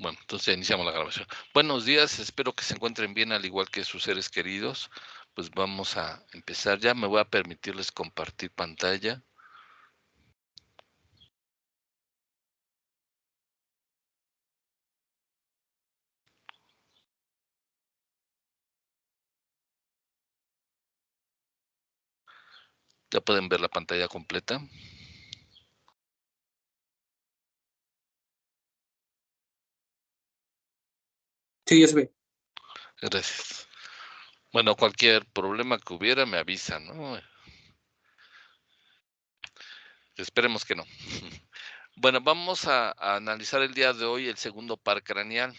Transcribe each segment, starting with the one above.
Bueno, entonces iniciamos la grabación. Buenos días, espero que se encuentren bien al igual que sus seres queridos. Pues vamos a empezar ya. Me voy a permitirles compartir pantalla. Ya pueden ver la pantalla completa. Sí, ya se ve. Gracias. Bueno, cualquier problema que hubiera me avisan, ¿no? Esperemos que no. Bueno, vamos a analizar el día de hoy el segundo par craneal.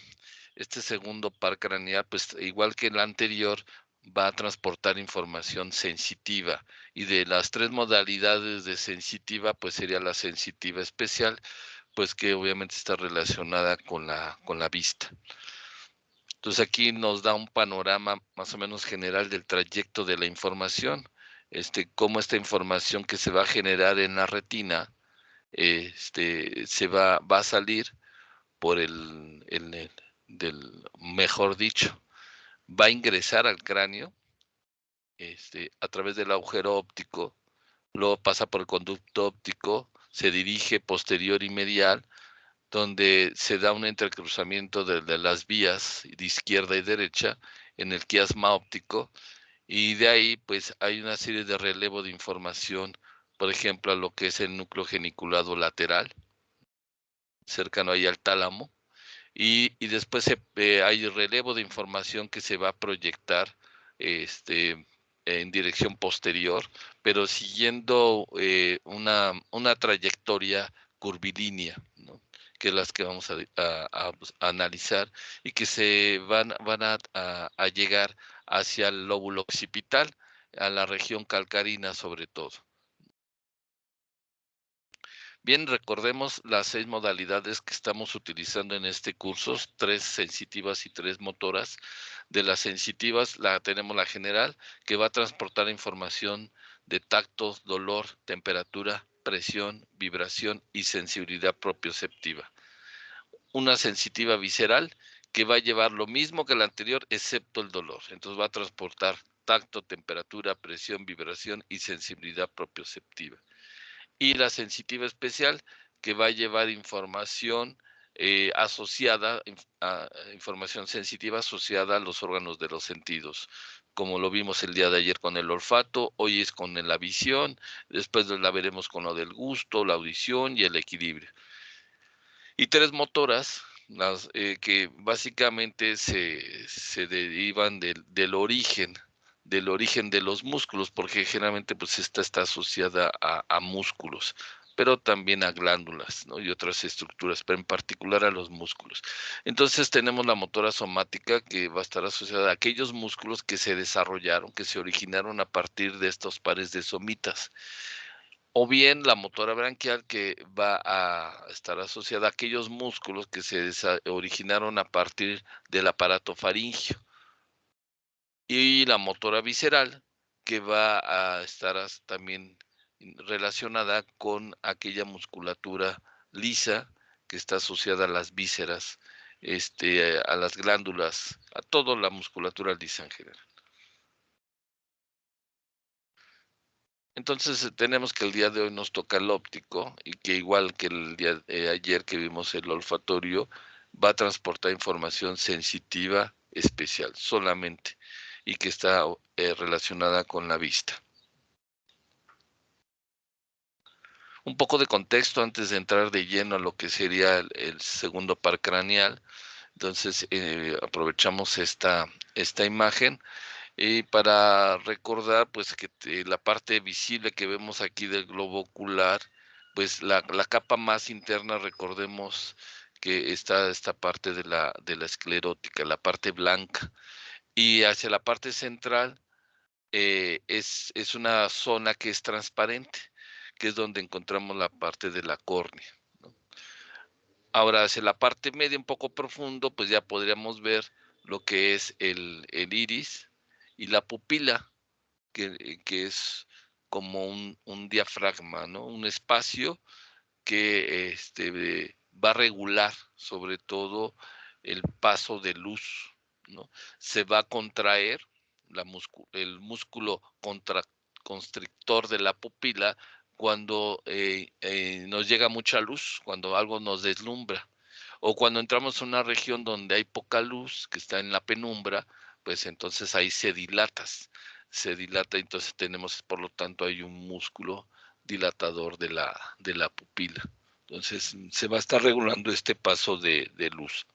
Este segundo par craneal, pues igual que el anterior, va a transportar información sensitiva, y de las tres modalidades de sensitiva, pues sería la sensitiva especial, pues que obviamente está relacionada con la vista. Entonces aquí nos da un panorama más o menos general del trayecto de la información, cómo esta información que se va a generar en la retina, va a salir por mejor dicho, va a ingresar al cráneo, a través del agujero óptico, luego pasa por el conducto óptico, se dirige posterior y medial, donde se da un entrecruzamiento de las vías de izquierda y derecha en el quiasma óptico, y de ahí pues hay una serie de relevo de información, por ejemplo, a lo que es el núcleo geniculado lateral, cercano ahí al tálamo, y después hay relevo de información que se va a proyectar en dirección posterior, pero siguiendo una trayectoria curvilínea, ¿no? Que es las que vamos a analizar, y que se van a llegar hacia el lóbulo occipital, a la región calcarina sobre todo. Bien, recordemos las 6 modalidades que estamos utilizando en este curso, 3 sensitivas y 3 motoras. De las sensitivas tenemos la general, que va a transportar información de tacto, dolor, temperatura, presión, vibración y sensibilidad propioceptiva. Una sensitiva visceral, que va a llevar lo mismo que la anterior, excepto el dolor. Entonces va a transportar tacto, temperatura, presión, vibración y sensibilidad propioceptiva. Y la sensitiva especial, que va a llevar información asociada, información sensitiva asociada a los órganos de los sentidos, como lo vimos el día de ayer con el olfato, hoy es con la visión, después la veremos con lo del gusto, la audición y el equilibrio. Y 3 motoras, que básicamente se derivan del origen de los músculos, porque generalmente pues esta está asociada a músculos, pero también a glándulas, ¿no? Y otras estructuras, pero en particular a los músculos. Entonces tenemos la motora somática, que va a estar asociada a aquellos músculos que se desarrollaron, que se originaron a partir de estos pares de somitas, o bien la motora branquial, que va a estar asociada a aquellos músculos que se originaron a partir del aparato faringio, y la motora visceral, que va a estar también relacionada con aquella musculatura lisa que está asociada a las vísceras, a las glándulas, a toda la musculatura lisa en general. Entonces tenemos que el día de hoy nos toca el óptico, y que igual que el día de ayer que vimos el olfatorio, va a transportar información sensitiva especial solamente, y que está relacionada con la vista. Un poco de contexto antes de entrar de lleno a lo que sería el segundo par craneal. Entonces aprovechamos esta imagen, y para recordar pues que la parte visible que vemos aquí del globo ocular, pues la capa más interna, recordemos que está esta parte de la esclerótica, la parte blanca, y hacia la parte central es una zona que es transparente, que es donde encontramos la parte de la córnea, ¿no? Ahora, hacia la parte media, un poco profundo, pues ya podríamos ver lo que es el iris y la pupila, que es como un diafragma, ¿no? Un espacio que va a regular sobre todo el paso de luz, ¿no? Se va a contraer el músculo constrictor de la pupila cuando nos llega mucha luz, cuando algo nos deslumbra, o cuando entramos en una región donde hay poca luz, que está en la penumbra, pues entonces ahí se dilata, entonces tenemos, por lo tanto, hay un músculo dilatador de la pupila. Entonces se va a estar regulando este paso de luz.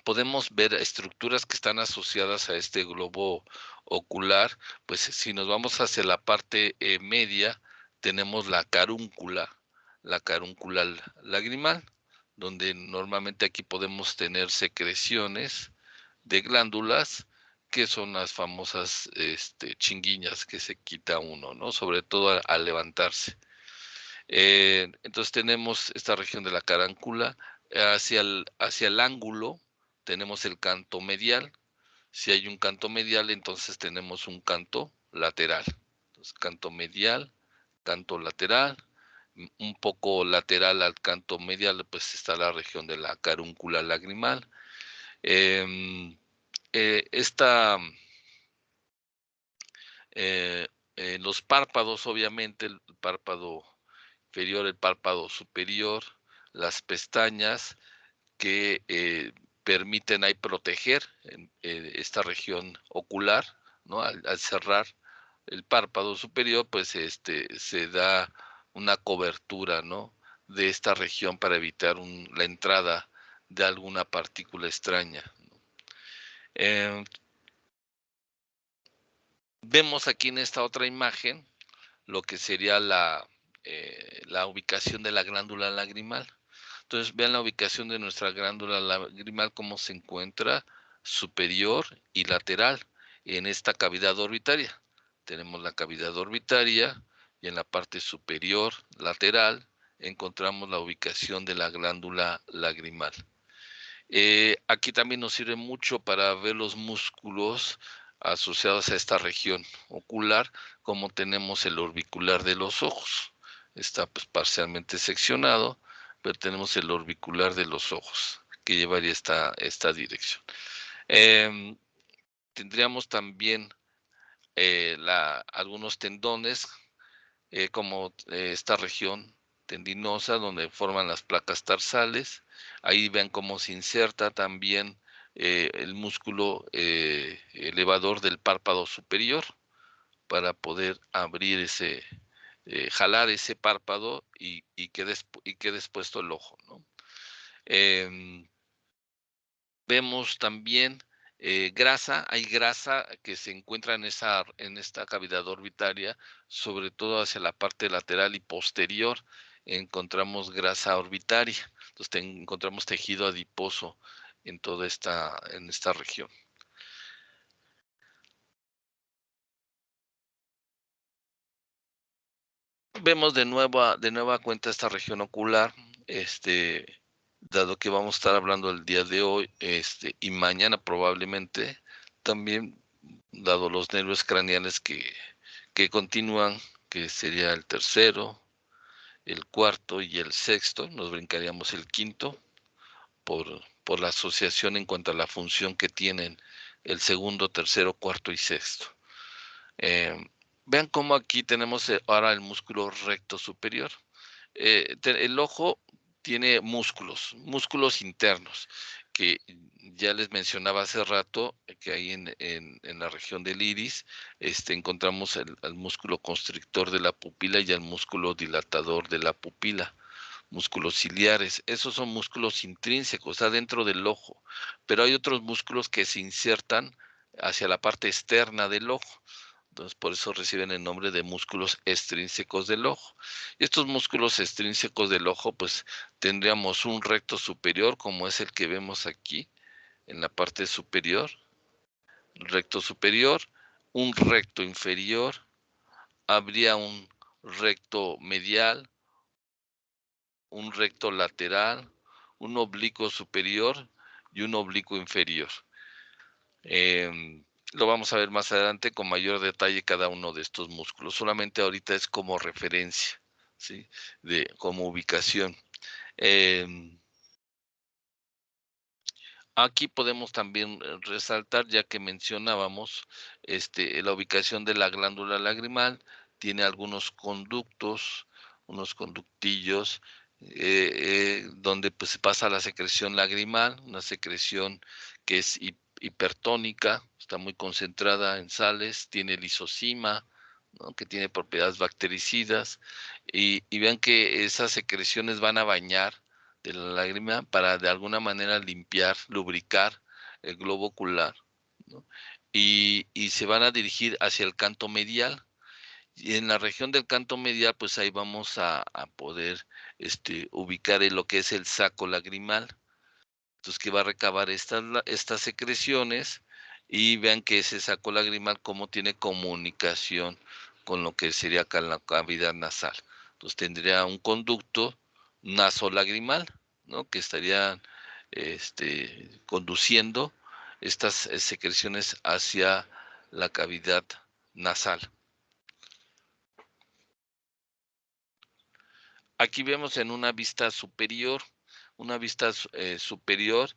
Podemos ver estructuras que están asociadas a este globo ocular, pues si nos vamos hacia la parte media, tenemos la carúncula lagrimal, donde normalmente aquí podemos tener secreciones de glándulas, que son las famosas chinguiñas que se quita uno, ¿no? Sobre todo al levantarse. Entonces tenemos esta región de la caráncula, hacia el ángulo tenemos el canto medial. Si hay un canto medial, entonces tenemos un canto lateral. Entonces, canto medial, canto lateral, un poco lateral al canto medial, pues está la región de la carúncula lagrimal. Los párpados, obviamente, el párpado inferior, el párpado superior, las pestañas que permiten ahí proteger esta región ocular, ¿no? Al cerrar el párpado superior, pues se da una cobertura, ¿no? De esta región para evitar la entrada de alguna partícula extraña. Vemos aquí en esta otra imagen lo que sería la ubicación de la glándula lagrimal. Entonces, vean la ubicación de nuestra glándula lagrimal, cómo se encuentra superior y lateral en esta cavidad orbitaria. Tenemos la cavidad orbitaria y en la parte superior lateral encontramos la ubicación de la glándula lagrimal. Aquí también nos sirve mucho para ver los músculos asociados a esta región ocular, como tenemos el orbicular de los ojos. Está pues parcialmente seccionado, pero tenemos el orbicular de los ojos, que llevaría esta dirección. Tendríamos también algunos tendones, como esta región tendinosa, donde forman las placas tarsales. Ahí ven cómo se inserta también el músculo elevador del párpado superior, para poder abrir jalar ese párpado y quede expuesto el ojo, ¿no? Vemos también grasa, hay grasa que se encuentra en esta cavidad orbitaria, sobre todo hacia la parte lateral y posterior, encontramos grasa orbitaria. Entonces encontramos tejido adiposo en toda esta región. Vemos de nueva cuenta esta región ocular, dado que vamos a estar hablando el día de hoy, y mañana probablemente, también dado los nervios craneales que continúan, que sería el tercero, el cuarto y el sexto, nos brincaríamos el quinto, por la asociación en cuanto a la función que tienen el segundo, tercero, cuarto y sexto. Vean cómo aquí tenemos ahora el músculo recto superior. El ojo tiene músculos internos, que ya les mencionaba hace rato, que ahí en la región del iris encontramos el músculo constrictor de la pupila y el músculo dilatador de la pupila, músculos ciliares. Esos son músculos intrínsecos, está dentro del ojo, pero hay otros músculos que se insertan hacia la parte externa del ojo. Entonces, por eso reciben el nombre de músculos extrínsecos del ojo. Y estos músculos extrínsecos del ojo, pues tendríamos un recto superior, como es el que vemos aquí en la parte superior, recto superior, un recto inferior, habría un recto medial, un recto lateral, un oblicuo superior y un oblicuo inferior. Lo vamos a ver más adelante con mayor detalle cada uno de estos músculos. Solamente ahorita es como referencia, ¿sí? Como ubicación. Aquí podemos también resaltar, ya que mencionábamos, la ubicación de la glándula lagrimal, tiene algunos conductos, unos conductillos, donde pues se pasa la secreción lagrimal, una secreción que es hipertónica, está muy concentrada en sales, tiene lisosima, ¿no?, que tiene propiedades bactericidas, y vean que esas secreciones van a bañar de la lágrima para de alguna manera limpiar, lubricar el globo ocular, ¿no? Y se van a dirigir hacia el canto medial. Y en la región del canto medial, pues ahí vamos a poder ubicar en lo que es el saco lagrimal. Entonces, que va a recabar estas secreciones, y vean que ese saco lagrimal cómo tiene comunicación con lo que sería acá la cavidad nasal. Entonces tendría un conducto nasolagrimal, ¿no?, que estaría conduciendo estas secreciones hacia la cavidad nasal. Aquí vemos en una vista superior, superior,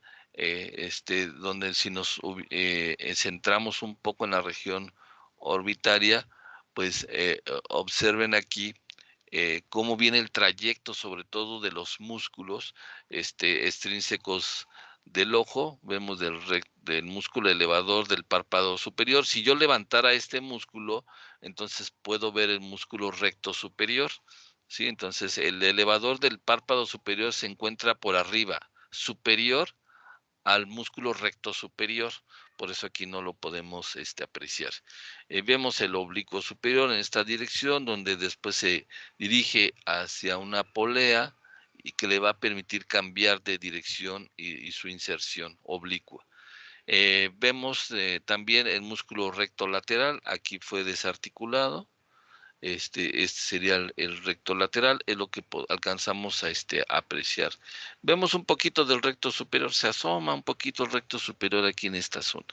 donde si nos centramos un poco en la región orbitaria, pues observen aquí cómo viene el trayecto, sobre todo de los músculos extrínsecos del ojo. Vemos del músculo elevador del párpado superior. Si yo levantara este músculo, entonces puedo ver el músculo recto superior, ¿sí? Entonces el elevador del párpado superior se encuentra por arriba, superior al músculo recto superior. Por eso aquí no lo podemos apreciar. Vemos el oblicuo superior en esta dirección, donde después se dirige hacia una polea y que le va a permitir cambiar de dirección y su inserción oblicua. Vemos también el músculo recto lateral, aquí fue desarticulado. Este sería el recto lateral, es lo que alcanzamos a apreciar. Vemos un poquito del recto superior, se asoma un poquito el recto superior aquí en esta zona.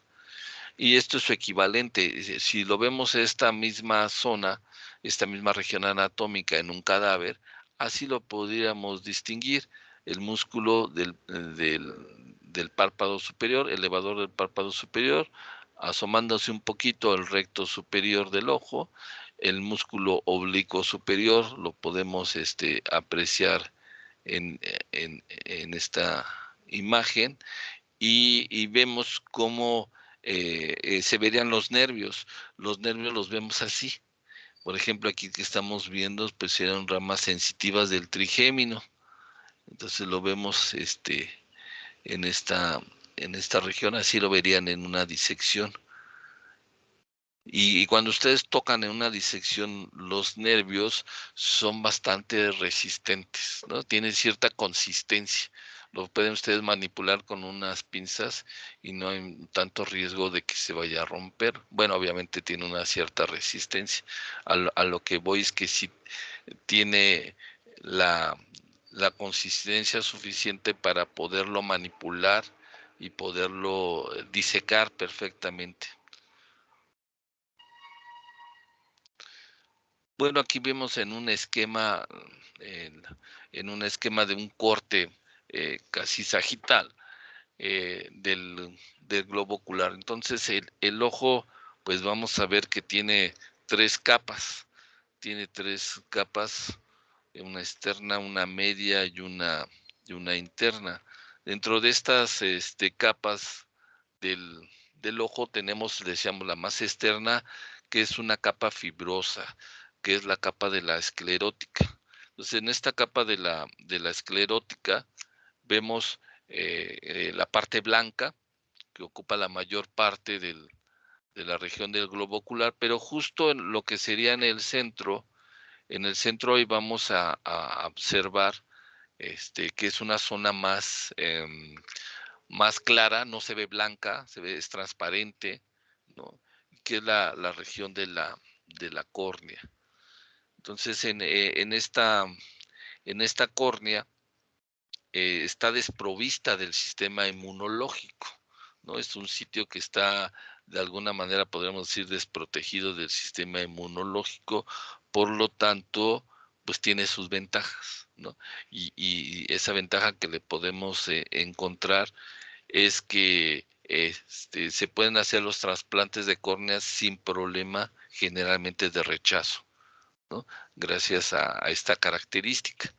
Y esto es su equivalente. Si lo vemos esta misma zona, esta misma región anatómica en un cadáver, así lo podríamos distinguir. El músculo del párpado superior, elevador del párpado superior, asomándose un poquito el recto superior del ojo. El músculo oblicuo superior lo podemos apreciar en esta imagen, y vemos cómo se verían los nervios. Los nervios los vemos así. Por ejemplo, aquí que estamos viendo, pues eran ramas sensitivas del trigémino. Entonces lo vemos en esta región, así lo verían en una disección. Y cuando ustedes tocan en una disección, los nervios son bastante resistentes, ¿no? Tienen cierta consistencia. Lo pueden ustedes manipular con unas pinzas y no hay tanto riesgo de que se vaya a romper. Bueno, obviamente tiene una cierta resistencia. A lo que voy es que sí tiene la, la consistencia suficiente para poderlo manipular y poderlo disecar perfectamente. Bueno, aquí vemos en un esquema, en un esquema de un corte casi sagital del globo ocular. Entonces el ojo, pues vamos a ver que tiene tres capas. Tiene tres capas, una externa, una media y una interna. Dentro de estas capas del ojo tenemos, decíamos, la más externa, que es una capa fibrosa, que es la capa de la esclerótica. Entonces, en esta capa de la esclerótica vemos la parte blanca, que ocupa la mayor parte de la región del globo ocular, pero justo en lo que sería en el centro ahí vamos a observar que es una zona más clara, no se ve blanca, es transparente, ¿no?, que es la región de la córnea. Entonces, en esta córnea está desprovista del sistema inmunológico, ¿no? Es un sitio que está, de alguna manera, podríamos decir, desprotegido del sistema inmunológico. Por lo tanto, pues tiene sus ventajas, ¿no? Y esa ventaja que le podemos encontrar es que se pueden hacer los trasplantes de córneas sin problema, generalmente de rechazo, ¿no? Gracias a esta característica.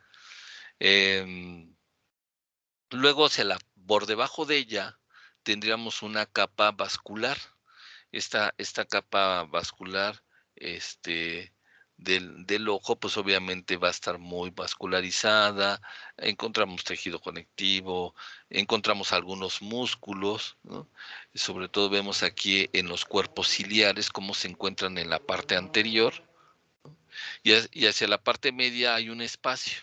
Luego, por debajo de ella, tendríamos una capa vascular. Esta capa vascular del ojo, pues obviamente va a estar muy vascularizada, encontramos tejido conectivo, encontramos algunos músculos, ¿no? Sobre todo vemos aquí en los cuerpos ciliares cómo se encuentran en la parte anterior, y hacia la parte media hay un espacio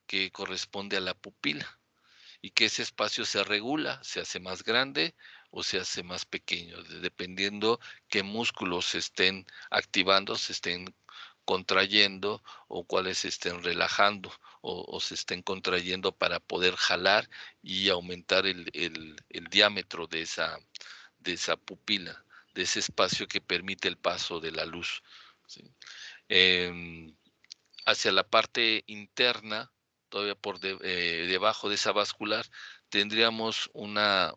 que corresponde a la pupila, y que ese espacio se regula, se hace más grande o se hace más pequeño, dependiendo qué músculos se estén activando, se estén contrayendo, o cuáles se estén relajando o se estén contrayendo para poder jalar y aumentar el diámetro de esa pupila, de ese espacio que permite el paso de la luz, ¿sí? Hacia la parte interna, todavía debajo de esa vascular, tendríamos una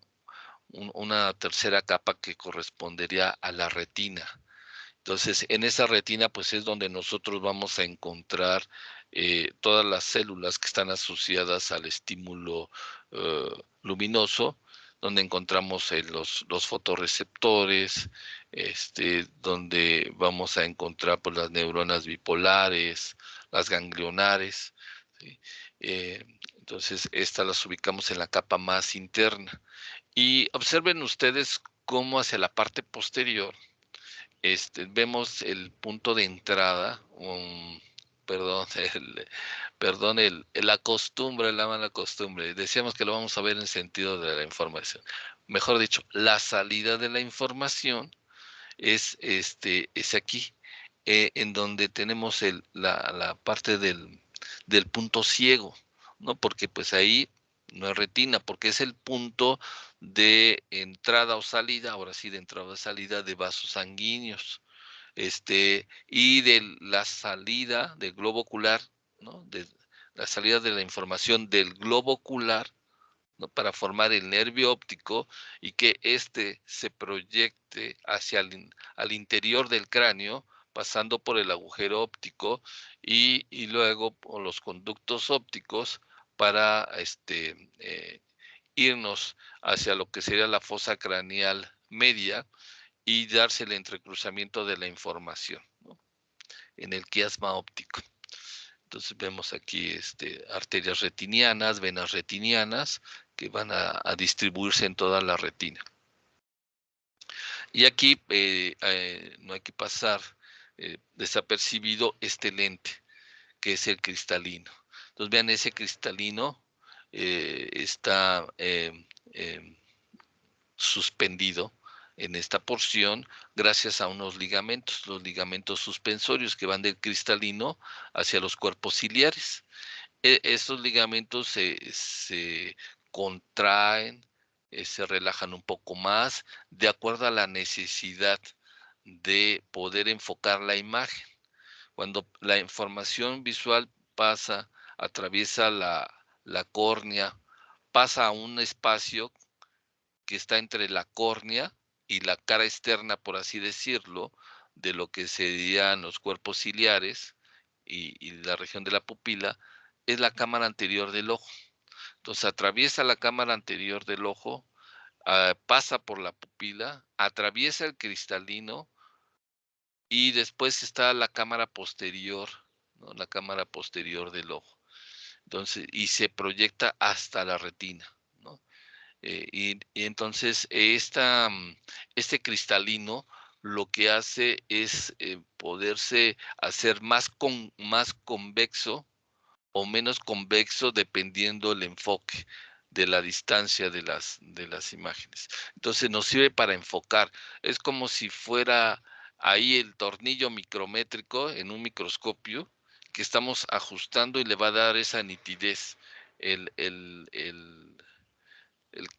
tercera capa que correspondería a la retina. Entonces, en esa retina, pues es donde nosotros vamos a encontrar todas las células que están asociadas al estímulo luminoso, donde encontramos los fotorreceptores, donde vamos a encontrar pues, las neuronas bipolares, las ganglionares, ¿sí? Eh, entonces, estas las ubicamos en la capa más interna. Y observen ustedes cómo hacia la parte posterior vemos el punto de entrada, perdón, la costumbre, la mala costumbre. Decíamos que lo vamos a ver en sentido de la información. Mejor dicho, la salida de la información es aquí, en donde tenemos la parte del punto ciego, ¿no? Porque pues ahí no es retina, porque es el punto de entrada o salida, ahora sí, de entrada o salida de vasos sanguíneos, y de la salida del globo ocular, ¿no? De la salida de la información del globo ocular, ¿no? Para formar el nervio óptico y que se proyecte hacia al interior del cráneo, pasando por el agujero óptico y luego por los conductos ópticos para irnos hacia lo que sería la fosa craneal media y darse el entrecruzamiento de la información, ¿no? En el quiasma óptico. Entonces vemos aquí arterias retinianas, venas retinianas, que van a distribuirse en toda la retina. Y aquí no hay que pasar desapercibido este lente, que es el cristalino. Entonces vean, ese cristalino está suspendido en esta porción gracias a unos ligamentos, los ligamentos suspensorios que van del cristalino hacia los cuerpos ciliares. Estos ligamentos se contraen, se relajan un poco más de acuerdo a la necesidad de poder enfocar la imagen. Cuando la información visual atraviesa la córnea, pasa a un espacio que está entre la córnea y la cara externa, por así decirlo, de lo que serían los cuerpos ciliares y la región de la pupila, es la cámara anterior del ojo. Entonces atraviesa la cámara anterior del ojo, pasa por la pupila, atraviesa el cristalino y después está la cámara posterior, ¿no? La cámara posterior del ojo. Entonces, y se proyecta hasta la retina, ¿no? Y entonces este cristalino lo que hace es poderse hacer más convexo o menos convexo dependiendo el enfoque de la distancia de las imágenes. Entonces nos sirve para enfocar. Es como si fuera ahí el tornillo micrométrico en un microscopio que estamos ajustando y le va a dar esa nitidez. El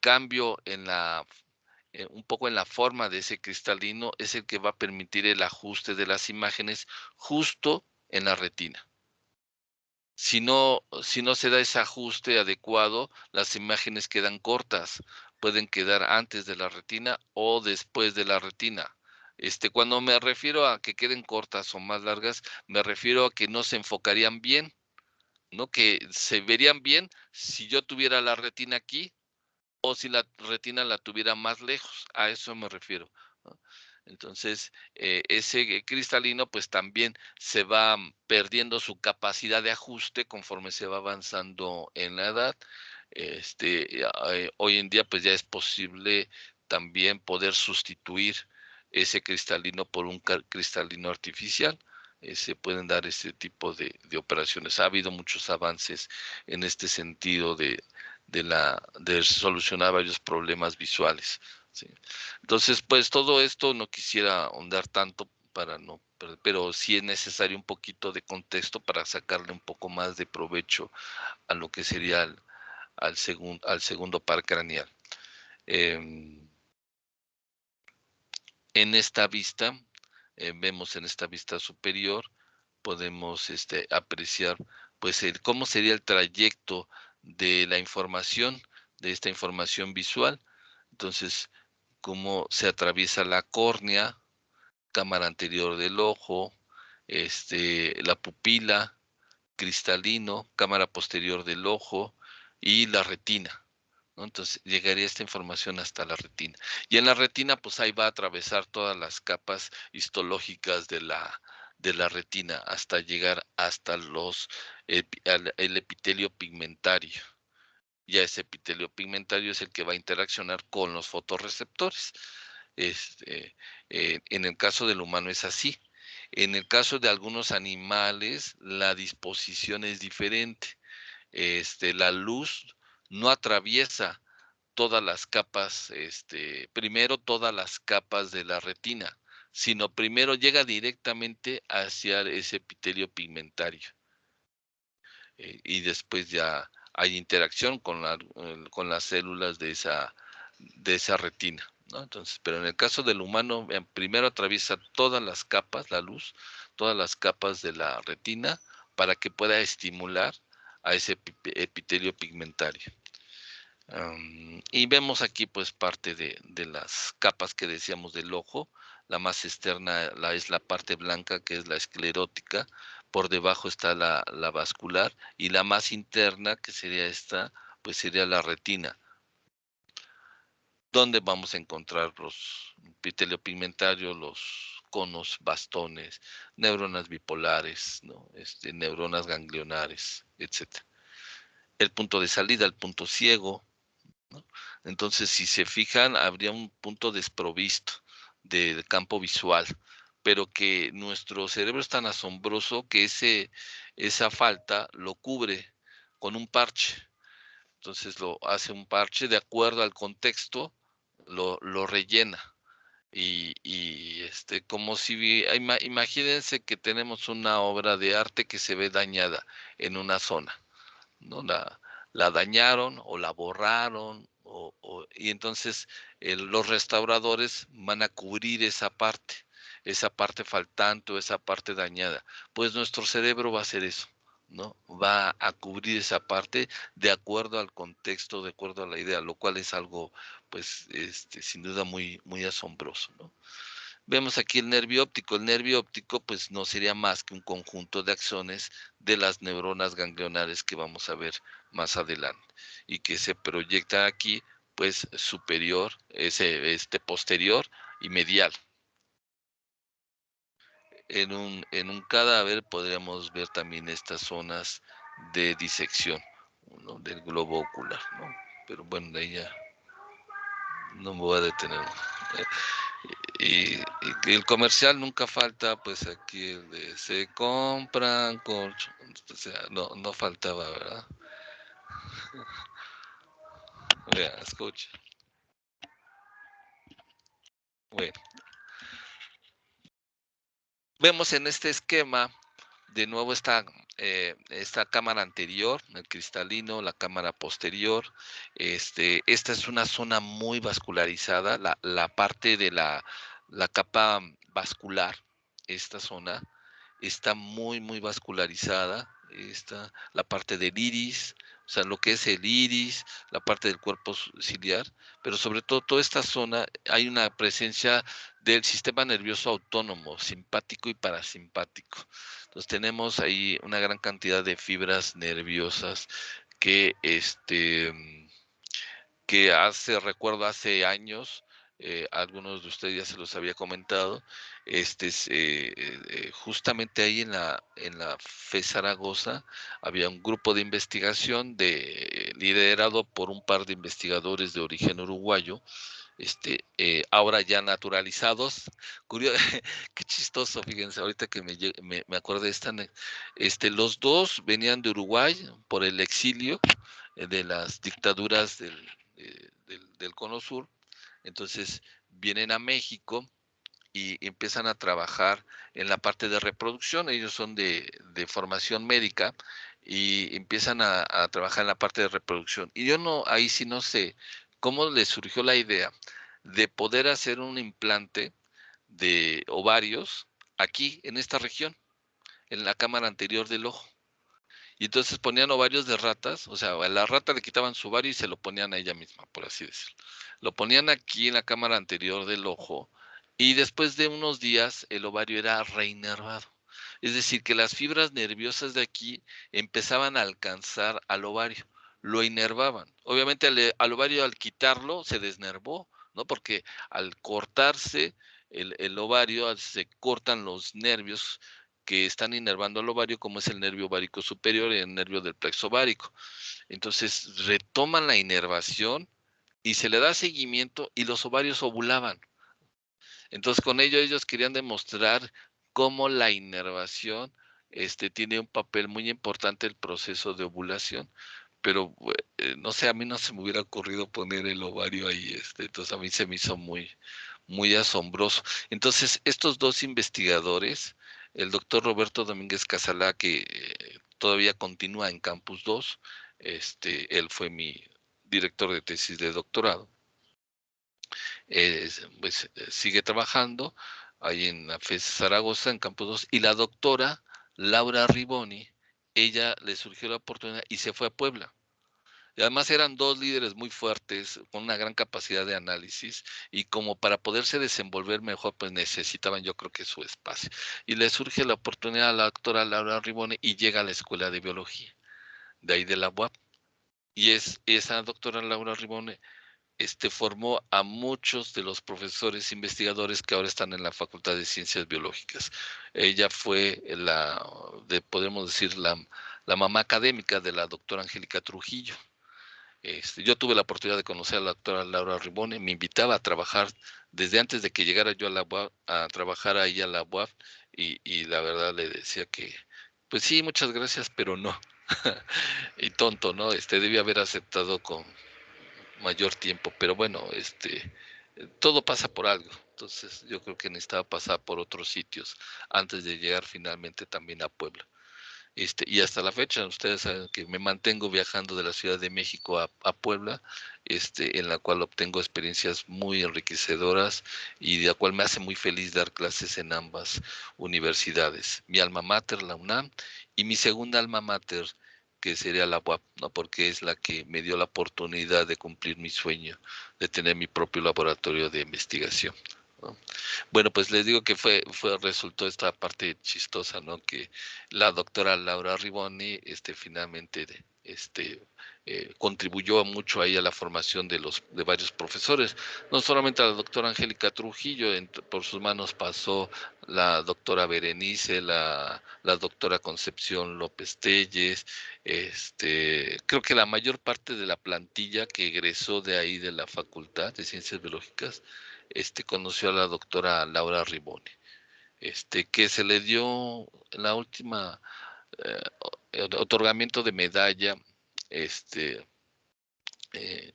cambio un poco en la forma de ese cristalino es el que va a permitir el ajuste de las imágenes justo en la retina. Si no se da ese ajuste adecuado, las imágenes quedan cortas, pueden quedar antes de la retina o después de la retina. Cuando me refiero a que queden cortas o más largas, me refiero a que no se enfocarían bien, ¿no? Que se verían bien si yo tuviera la retina aquí o si la retina la tuviera más lejos, a eso me refiero, ¿no? Entonces, ese cristalino, pues también se va perdiendo su capacidad de ajuste conforme se va avanzando en la edad. Hoy en día, pues ya es posible también poder sustituir ese cristalino por un cristalino artificial. Se pueden dar este tipo de operaciones. Ha habido muchos avances en este sentido de solucionar varios problemas visuales, ¿sí? Entonces, pues todo esto no quisiera ahondar tanto para no, pero sí es necesario un poquito de contexto para sacarle un poco más de provecho a lo que sería al segundo par craneal. En esta vista, vemos en esta vista superior, podemos apreciar pues cómo sería el trayecto de la información, de esta información visual. Entonces, cómo se atraviesa la córnea, cámara anterior del ojo, la pupila, cristalino, cámara posterior del ojo y la retina, ¿no? Entonces llegaría esta información hasta la retina. Y en la retina, pues ahí va a atravesar todas las capas histológicas de la retina hasta llegar hasta el epitelio pigmentario. Ya ese epitelio pigmentario es el que va a interaccionar con los fotorreceptores. En el caso del humano es así. En el caso de algunos animales, la disposición es diferente. La luz no atraviesa todas las capas, primero todas las capas de la retina, sino primero llega directamente hacia ese epitelio pigmentario. Y después ya hay interacción con las células de esa retina, ¿no? Entonces, pero en el caso del humano, primero atraviesa todas las capas, la luz, todas las capas de la retina para que pueda estimular a ese epitelio pigmentario. Y vemos aquí pues parte de las capas que decíamos del ojo. La más externa es la parte blanca, que es la esclerótica. Por debajo está la vascular, y la más interna, que sería esta, pues sería la retina, donde vamos a encontrar los epitelio pigmentario, los conos, bastones, neuronas bipolares, ¿no? Neuronas ganglionares, etc. El punto de salida, el punto ciego, ¿no? Entonces, si se fijan, habría un punto desprovisto del campo visual, pero que nuestro cerebro es tan asombroso que esa falta lo cubre con un parche. Entonces lo hace un parche de acuerdo al contexto, lo rellena. Como si, imagínense que tenemos una obra de arte que se ve dañada en una zona, ¿no? La dañaron o la borraron, y entonces los restauradores van a cubrir esa parte faltante o esa parte dañada. Pues nuestro cerebro va a hacer eso, ¿no? Va a cubrir esa parte de acuerdo al contexto, de acuerdo a la idea, lo cual es algo, pues, sin duda muy, muy asombroso, ¿no? Vemos aquí el nervio óptico. El nervio óptico, pues, no sería más que un conjunto de axones de las neuronas ganglionares que vamos a ver más adelante, y que se proyecta aquí, pues, superior, posterior y medial. En un cadáver podríamos ver también estas zonas de disección, ¿no? Del globo ocular, ¿no? Pero bueno, de ahí ya no me voy a detener. Y el comercial nunca falta, pues aquí el de se compran colchón, o sea, no faltaba, ¿verdad? Vea, escucha. Bueno, vemos en este esquema de nuevo esta cámara anterior, el cristalino, la cámara posterior. Esta es una zona muy vascularizada, la parte de la capa vascular, esta zona está muy, muy vascularizada. está la parte del iris, o sea, lo que es el iris, la parte del cuerpo ciliar, pero sobre todo toda esta zona hay una presencia del sistema nervioso autónomo, simpático y parasimpático. Entonces tenemos ahí una gran cantidad de fibras nerviosas que recuerdo hace años, algunos de ustedes ya se los había comentado, justamente ahí en la FE Zaragoza había un grupo de investigación liderado por un par de investigadores de origen uruguayo, ahora ya naturalizados. Qué chistoso, fíjense, ahorita que me acuerdo de los dos venían de Uruguay por el exilio de las dictaduras del Cono Sur. Entonces vienen a México y empiezan a trabajar en la parte de reproducción. Ellos son de formación médica y empiezan a trabajar en la parte de reproducción. Y yo no, ahí sí no sé cómo les surgió la idea de poder hacer un implante de ovarios aquí en esta región, en la cámara anterior del ojo. Y entonces ponían ovarios de ratas, o sea, a la rata le quitaban su ovario y se lo ponían a ella misma, por así decirlo. Lo ponían aquí en la cámara anterior del ojo y después de unos días el ovario era reinervado. Es decir, que las fibras nerviosas de aquí empezaban a alcanzar al ovario, lo inervaban. Obviamente al ovario al quitarlo se desnervó, ¿no? Porque al cortarse el ovario se cortan los nervios que están inervando al ovario, como es el nervio ovárico superior y el nervio del plexo ovárico. Entonces retoman la inervación y se le da seguimiento y los ovarios ovulaban. Entonces con ello ellos querían demostrar cómo la inervación tiene un papel muy importante en el proceso de ovulación. Pero no sé, a mí no se me hubiera ocurrido poner el ovario ahí, entonces a mí se me hizo muy asombroso. Entonces, estos dos investigadores, el doctor Roberto Domínguez Casalá, que todavía continúa en Campus 2, él fue mi director de tesis de doctorado, pues sigue trabajando ahí en la FES Zaragoza, en Campus 2, y la doctora Laura Riboni, ella le surgió la oportunidad y se fue a Puebla. Y además eran dos líderes muy fuertes, con una gran capacidad de análisis, y como para poderse desenvolver mejor, pues necesitaban yo creo que su espacio. Y le surge la oportunidad a la doctora Laura Ribone y llega a la Escuela de Biología, de ahí de la UAP. Y esa doctora Laura Ribone formó a muchos de los profesores investigadores que ahora están en la Facultad de Ciencias Biológicas. Ella fue podemos decir, la mamá académica de la doctora Angélica Trujillo. Yo tuve la oportunidad de conocer a la doctora Laura Ribone, me invitaba a trabajar desde antes de que llegara yo a la UAP, a trabajar ahí a la UAP, y la verdad le decía que, pues sí, muchas gracias, pero no. Y tonto, ¿no? Debía haber aceptado con mayor tiempo, pero bueno, todo pasa por algo. Entonces yo creo que necesitaba pasar por otros sitios antes de llegar finalmente también a Puebla. Y hasta la fecha, ustedes saben que me mantengo viajando de la Ciudad de México a Puebla, en la cual obtengo experiencias muy enriquecedoras y de la cual me hace muy feliz dar clases en ambas universidades. Mi alma mater, la UNAM, y mi segunda alma mater, que sería la UAP, ¿no? Porque es la que me dio la oportunidad de cumplir mi sueño, de tener mi propio laboratorio de investigación, ¿no? Bueno, pues les digo que resultó esta parte chistosa, ¿no? Que la doctora Laura Riboni, finalmente, contribuyó mucho ahí a la formación de varios profesores. No solamente a la doctora Angélica Trujillo, por sus manos pasó la doctora Berenice, la doctora Concepción López Telles, creo que la mayor parte de la plantilla que egresó de ahí de la Facultad de Ciencias Biológicas, conoció a la doctora Laura Riboni, que se le dio la última otorgamiento de medalla, este, eh,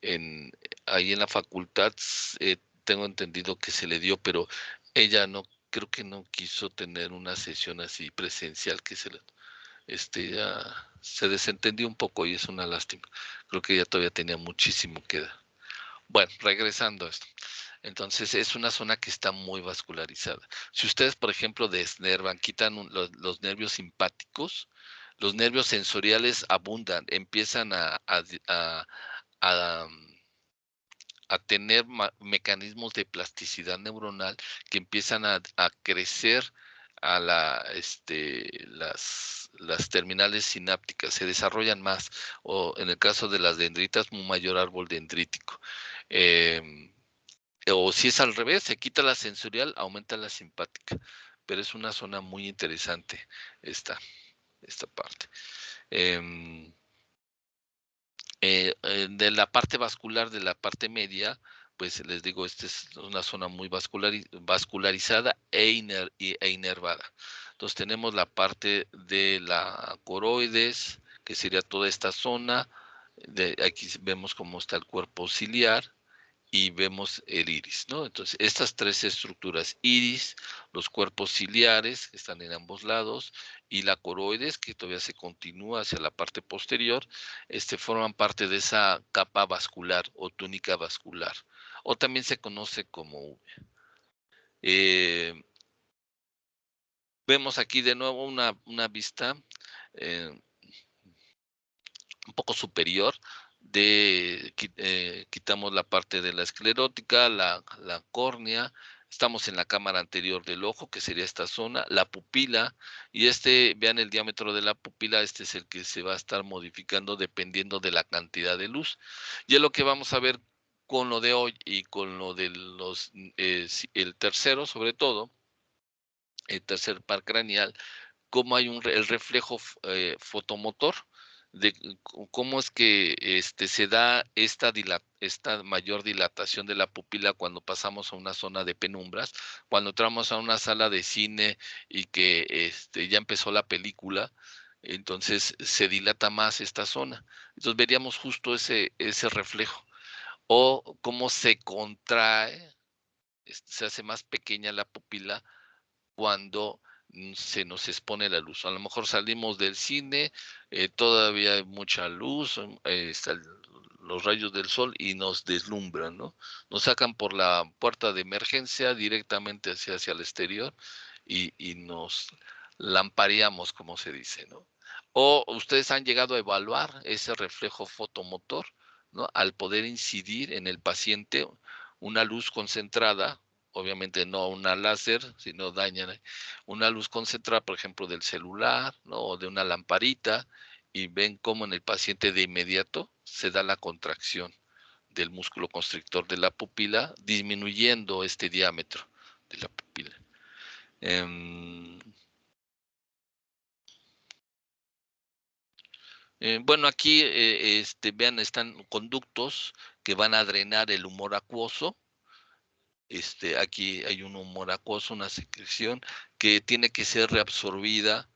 en, ahí en la facultad, tengo entendido que se le dio, pero ella no, creo que no quiso tener una sesión así presencial que ya se desentendió un poco y es una lástima. Creo que ella todavía tenía muchísimo que dar. Bueno, regresando a esto. Entonces, es una zona que está muy vascularizada. Si ustedes, por ejemplo, desnervan, quitan los nervios simpáticos, los nervios sensoriales abundan, empiezan a, a tener mecanismos de plasticidad neuronal que empiezan a crecer a las terminales sinápticas, se desarrollan más, o en el caso de las dendritas, un mayor árbol dendrítico. O si es al revés, se quita la sensorial, aumenta la simpática. Pero es una zona muy interesante esta parte. De la parte vascular, de la parte media, pues les digo, esta es una zona muy vascularizada e inervada. Entonces tenemos la parte de la coroides, que sería toda esta zona. Aquí vemos cómo está el cuerpo ciliar y vemos el iris, ¿no? Entonces, estas tres estructuras, iris, los cuerpos ciliares, que están en ambos lados, y la coroides, que todavía se continúa hacia la parte posterior, forman parte de esa capa vascular o túnica vascular, o también se conoce como V. Vemos aquí de nuevo una vista un poco superior, quitamos la parte de la esclerótica, la córnea, estamos en la cámara anterior del ojo, que sería esta zona, la pupila, y vean el diámetro de la pupila, este es el que se va a estar modificando dependiendo de la cantidad de luz. Y es lo que vamos a ver con lo de hoy y con lo de el tercero, sobre todo, el tercer par craneal, cómo hay el reflejo fotomotor, de cómo es que se da esta mayor dilatación de la pupila cuando pasamos a una zona de penumbras, cuando entramos a una sala de cine y que ya empezó la película, entonces se dilata más esta zona. Entonces veríamos justo ese reflejo. O cómo se contrae, se hace más pequeña la pupila cuando se nos expone la luz. A lo mejor salimos del cine, todavía hay mucha luz, están los rayos del sol y nos deslumbran, ¿no? Nos sacan por la puerta de emergencia directamente hacia el exterior y nos lampareamos, como se dice, ¿no? O ustedes han llegado a evaluar ese reflejo fotomotor, ¿no? Al poder incidir en el paciente una luz concentrada, obviamente no una láser, sino dañan una luz concentrada, por ejemplo, del celular, ¿no? O de una lamparita, y ven cómo en el paciente de inmediato se da la contracción del músculo constrictor de la pupila, disminuyendo este diámetro de la pupila. Bueno, aquí, vean, están conductos que van a drenar el humor acuoso. Aquí hay un humor acuoso, una secreción que tiene que ser reabsorbida.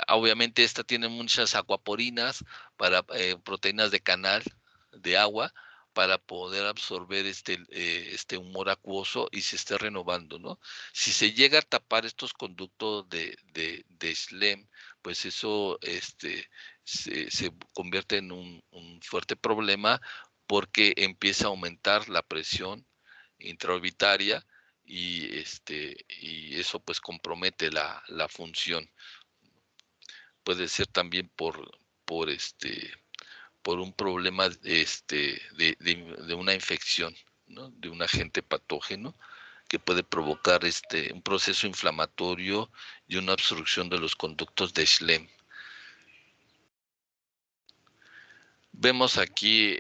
Obviamente esta tiene muchas acuaporinas para proteínas de canal de agua para poder absorber este humor acuoso y se esté renovando, ¿no? Si se llega a tapar estos conductos de Schlemm, pues eso se convierte en un fuerte problema porque empieza a aumentar la presión intraorbitaria y eso pues compromete la función. Puede ser también por un problema de una infección, ¿no? De un agente patógeno que puede provocar un proceso inflamatorio y una obstrucción de los conductos de Schlemm. Vemos aquí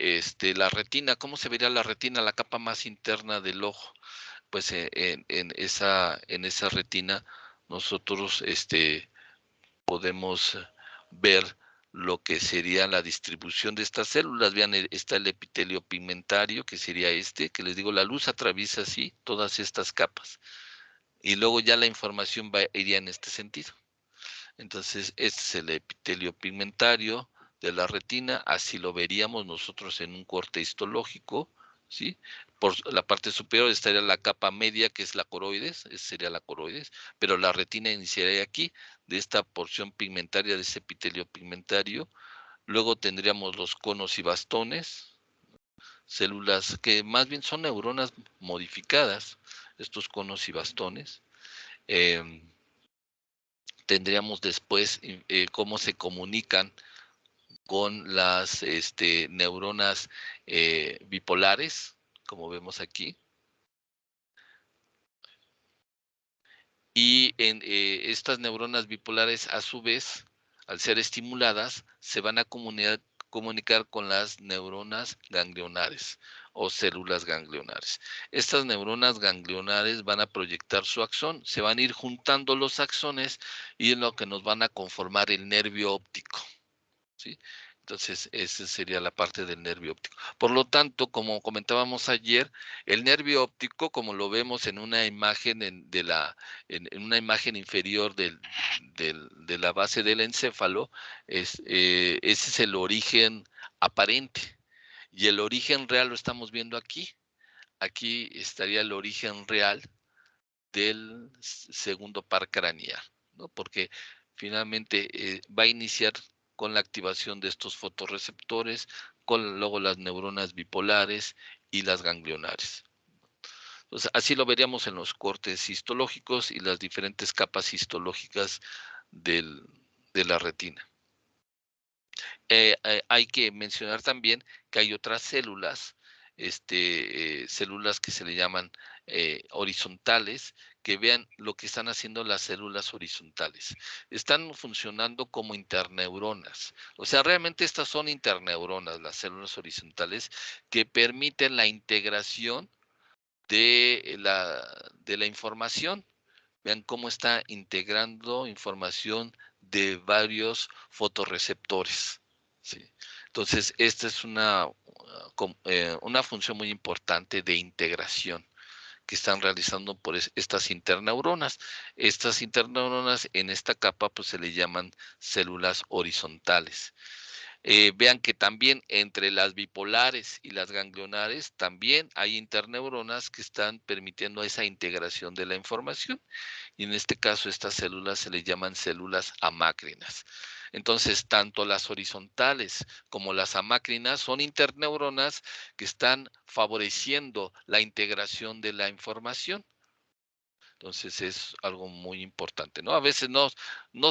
la retina. ¿Cómo se vería la retina? La capa más interna del ojo. Pues en esa retina nosotros podemos ver lo que sería la distribución de estas células. Vean, está el epitelio pigmentario, que sería que les digo, la luz atraviesa así todas estas capas. Y luego ya la información iría en este sentido. Entonces, este es el epitelio pigmentario de la retina, así lo veríamos nosotros en un corte histológico, ¿sí? Por la parte superior estaría la capa media, que es la coroides, esa sería la coroides, pero la retina iniciaría aquí, de esta porción pigmentaria, de ese epitelio pigmentario. Luego tendríamos los conos y bastones, células que más bien son neuronas modificadas, estos conos y bastones. Tendríamos después cómo se comunican con las neuronas bipolares, como vemos aquí. Y estas neuronas bipolares, a su vez, al ser estimuladas, se van a comunicar con las neuronas ganglionares o células ganglionares. Estas neuronas ganglionares van a proyectar su axón, se van a ir juntando los axones y es lo que nos van a conformar el nervio óptico, ¿sí? Entonces, esa sería la parte del nervio óptico. Por lo tanto, como comentábamos ayer, el nervio óptico, como lo vemos en una imagen en una imagen inferior de la base del encéfalo, ese es el origen aparente. Y el origen real lo estamos viendo aquí. Aquí estaría el origen real del segundo par craneal, ¿no? Porque finalmente va a iniciar con la activación de estos fotorreceptores, con luego las neuronas bipolares y las ganglionares. Entonces, así lo veríamos en los cortes histológicos y las diferentes capas histológicas de la retina. Hay que mencionar también que hay otras células, células que se le llaman horizontales, que vean lo que están haciendo las células horizontales. Están funcionando como interneuronas. O sea, realmente estas son interneuronas, las células horizontales, que permiten la integración de la información. Vean cómo está integrando información de varios fotorreceptores, ¿sí? Entonces, esta es una función muy importante de integración que están realizando por estas interneuronas. Estas interneuronas en esta capa pues se le llaman células horizontales. Vean que también entre las bipolares y las ganglionares también hay interneuronas que están permitiendo esa integración de la información. Y en este caso estas células se le llaman células amácrinas. Entonces, tanto las horizontales como las amácrinas son interneuronas que están favoreciendo la integración de la información. Entonces es algo muy importante, ¿no? A veces no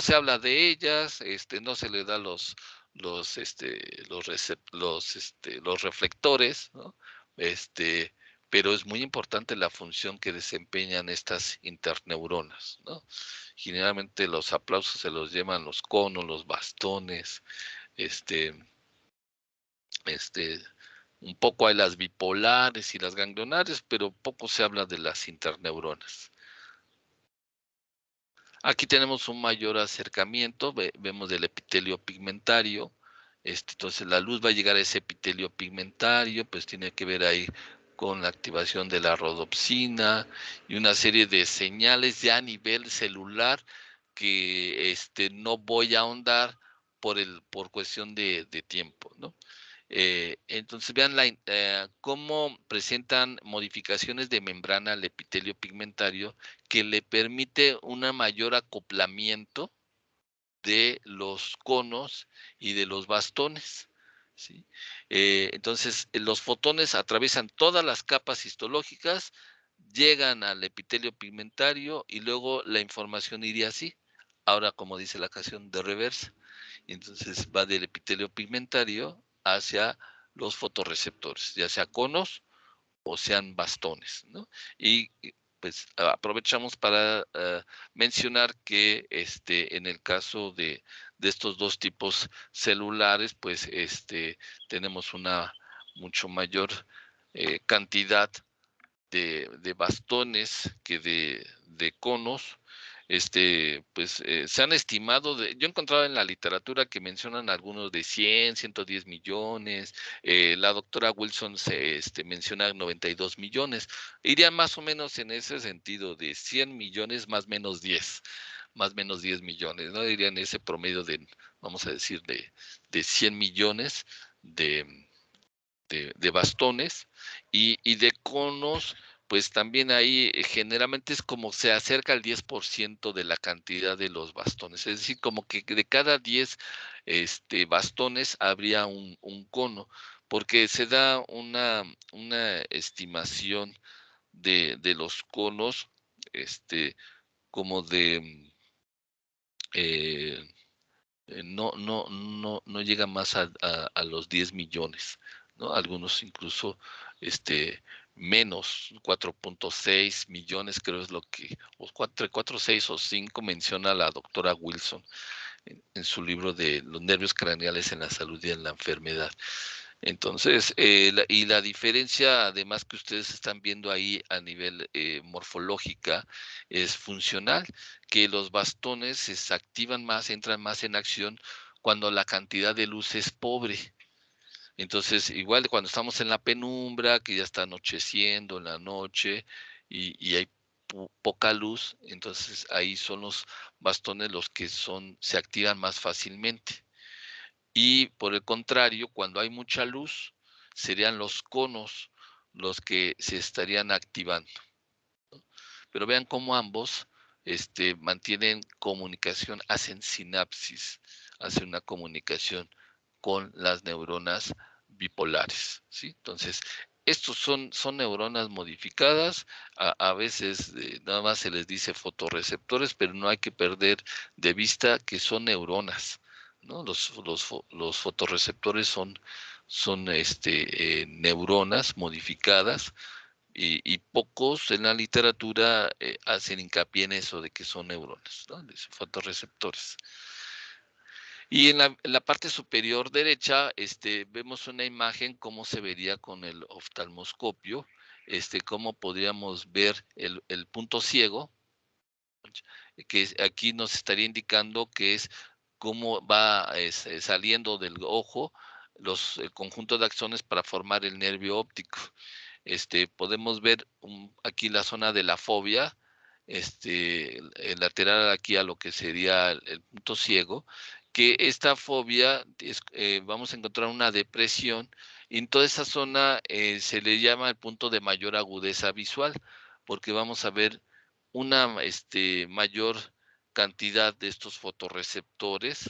se habla de ellas, no se le da los reflectores, ¿no? Pero es muy importante la función que desempeñan estas interneuronas, ¿no? Generalmente los aplausos se los llevan los conos, los bastones, este, un poco hay las bipolares y las ganglionares, pero poco se habla de las interneuronas. Aquí tenemos un mayor acercamiento, vemos el epitelio pigmentario, entonces la luz va a llegar a ese epitelio pigmentario, pues tiene que ver ahí con la activación de la rodopsina y una serie de señales ya a nivel celular que no voy a ahondar por cuestión de tiempo, ¿no? Entonces vean cómo presentan modificaciones de membrana al epitelio pigmentario que le permite un mayor acoplamiento de los conos y de los bastones, ¿sí? Entonces los fotones atraviesan todas las capas histológicas, llegan al epitelio pigmentario y luego la información iría así. Ahora, como dice la canción, de reversa. Entonces va del epitelio pigmentario hacia los fotorreceptores, ya sea conos o sean bastones, ¿no? Y pues aprovechamos para mencionar que en el caso de estos dos tipos celulares, pues tenemos una mucho mayor cantidad de bastones que de conos. Pues se han estimado, yo he encontrado en la literatura que mencionan algunos de 100, 110 millones, la doctora Wilson menciona 92 millones, irían más o menos en ese sentido de 100 millones más menos 10 millones, ¿no? Irían ese promedio de, vamos a decir, de 100 millones de bastones y de conos, pues también ahí generalmente es como se acerca al 10% de la cantidad de los bastones, es decir, como que de cada 10 bastones habría un cono. porque se da una estimación de los conos, como de no llega más a los 10 millones, ¿no? Algunos incluso menos, 4.6 millones creo es lo que, o 4.6 o 5 menciona la doctora Wilson en su libro de los nervios craneales en la salud y en la enfermedad. Entonces, y la diferencia, además que ustedes están viendo ahí a nivel morfológica, es funcional, que los bastones se activan más, entran más en acción cuando la cantidad de luz es pobre. Entonces, igual cuando estamos en la penumbra, que ya está anocheciendo en la noche y hay poca luz, entonces ahí son los bastones los que se activan más fácilmente. Y por el contrario, cuando hay mucha luz, serían los conos los que se estarían activando. Pero vean cómo ambos mantienen comunicación, hacen sinapsis, hacen una comunicación con las neuronas bipolares, ¿sí? Entonces, estos son neuronas modificadas, a veces nada más se les dice fotorreceptores, pero no hay que perder de vista que son neuronas, ¿no? Los fotorreceptores son neuronas modificadas y pocos en la literatura hacen hincapié en eso de que son neuronas, ¿no? Fotorreceptores. Y en la parte superior derecha vemos una imagen cómo se vería con el oftalmoscopio, cómo podríamos ver el punto ciego, que aquí nos estaría indicando que es cómo va saliendo del ojo el conjunto de axones para formar el nervio óptico. Podemos ver aquí la zona de la fobia, el lateral aquí a lo que sería el punto ciego, que esta fobia vamos a encontrar una depresión y en toda esa zona se le llama el punto de mayor agudeza visual, porque vamos a ver una mayor cantidad de estos fotorreceptores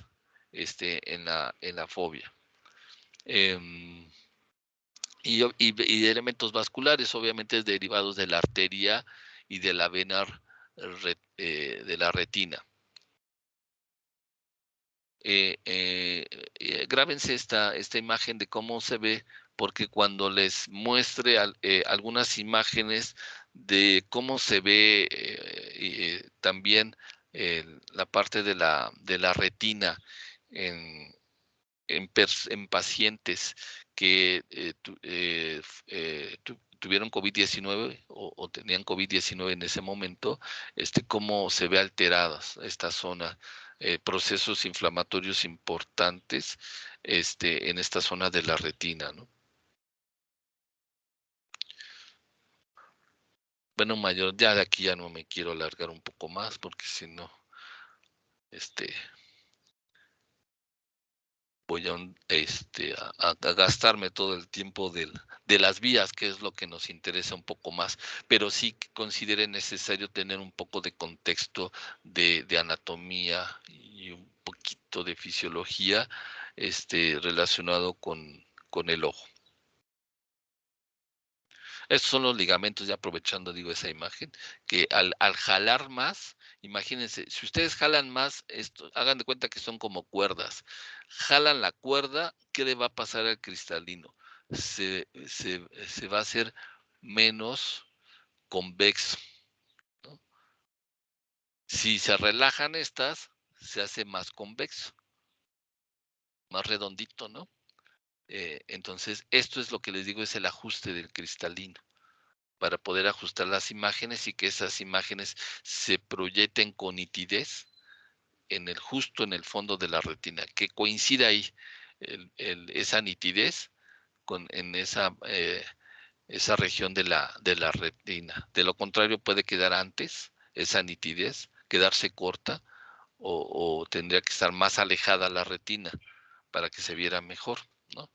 en la fobia. Y elementos vasculares, obviamente derivados de la arteria y de la vena de la retina. Grábense esta imagen de cómo se ve, porque cuando les muestre algunas imágenes de cómo se ve también la parte de la retina en pacientes que tuvieron COVID-19 o tenían COVID-19 en ese momento, cómo se ve alteradas esta zona, procesos inflamatorios importantes en esta zona de la retina, ¿no? Bueno, mayor, ya de aquí ya no me quiero alargar un poco más porque si no, voy a gastarme todo el tiempo de las vías, que es lo que nos interesa un poco más, pero sí considere necesario tener un poco de contexto de anatomía y un poquito de fisiología relacionado con el ojo. Estos son los ligamentos, ya aprovechando, digo, esa imagen, que al jalar más, imagínense, si ustedes jalan más, hagan de cuenta que son como cuerdas. Jalan la cuerda, ¿qué le va a pasar al cristalino? Se va a hacer menos convexo, ¿no? Si se relajan estas, se hace más convexo, más redondito, ¿no? Entonces, esto es lo que les digo, es el ajuste del cristalino, para poder ajustar las imágenes y que esas imágenes se proyecten con nitidez justo en el fondo de la retina, que coincida ahí esa nitidez en esa región de la retina. De lo contrario, puede quedar antes esa nitidez, quedarse corta o tendría que estar más alejada la retina para que se viera mejor, ¿no?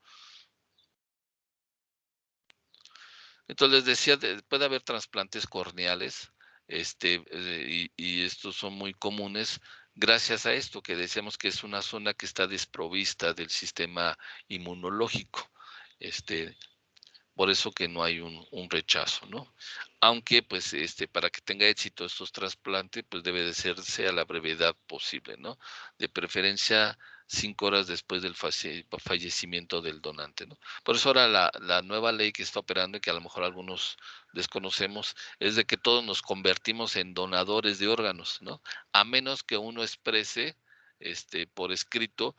Entonces les decía, puede haber trasplantes corneales, y estos son muy comunes gracias a esto que decíamos que es una zona que está desprovista del sistema inmunológico. Por eso que no hay un rechazo, ¿no? Aunque, pues, para que tenga éxito estos trasplantes, pues debe de hacerse a la brevedad posible, ¿no? De preferencia 5 horas después del fallecimiento del donante, ¿no? Por eso ahora la nueva ley que está operando y que a lo mejor algunos desconocemos es de que todos nos convertimos en donadores de órganos, ¿no? A menos que uno exprese, por escrito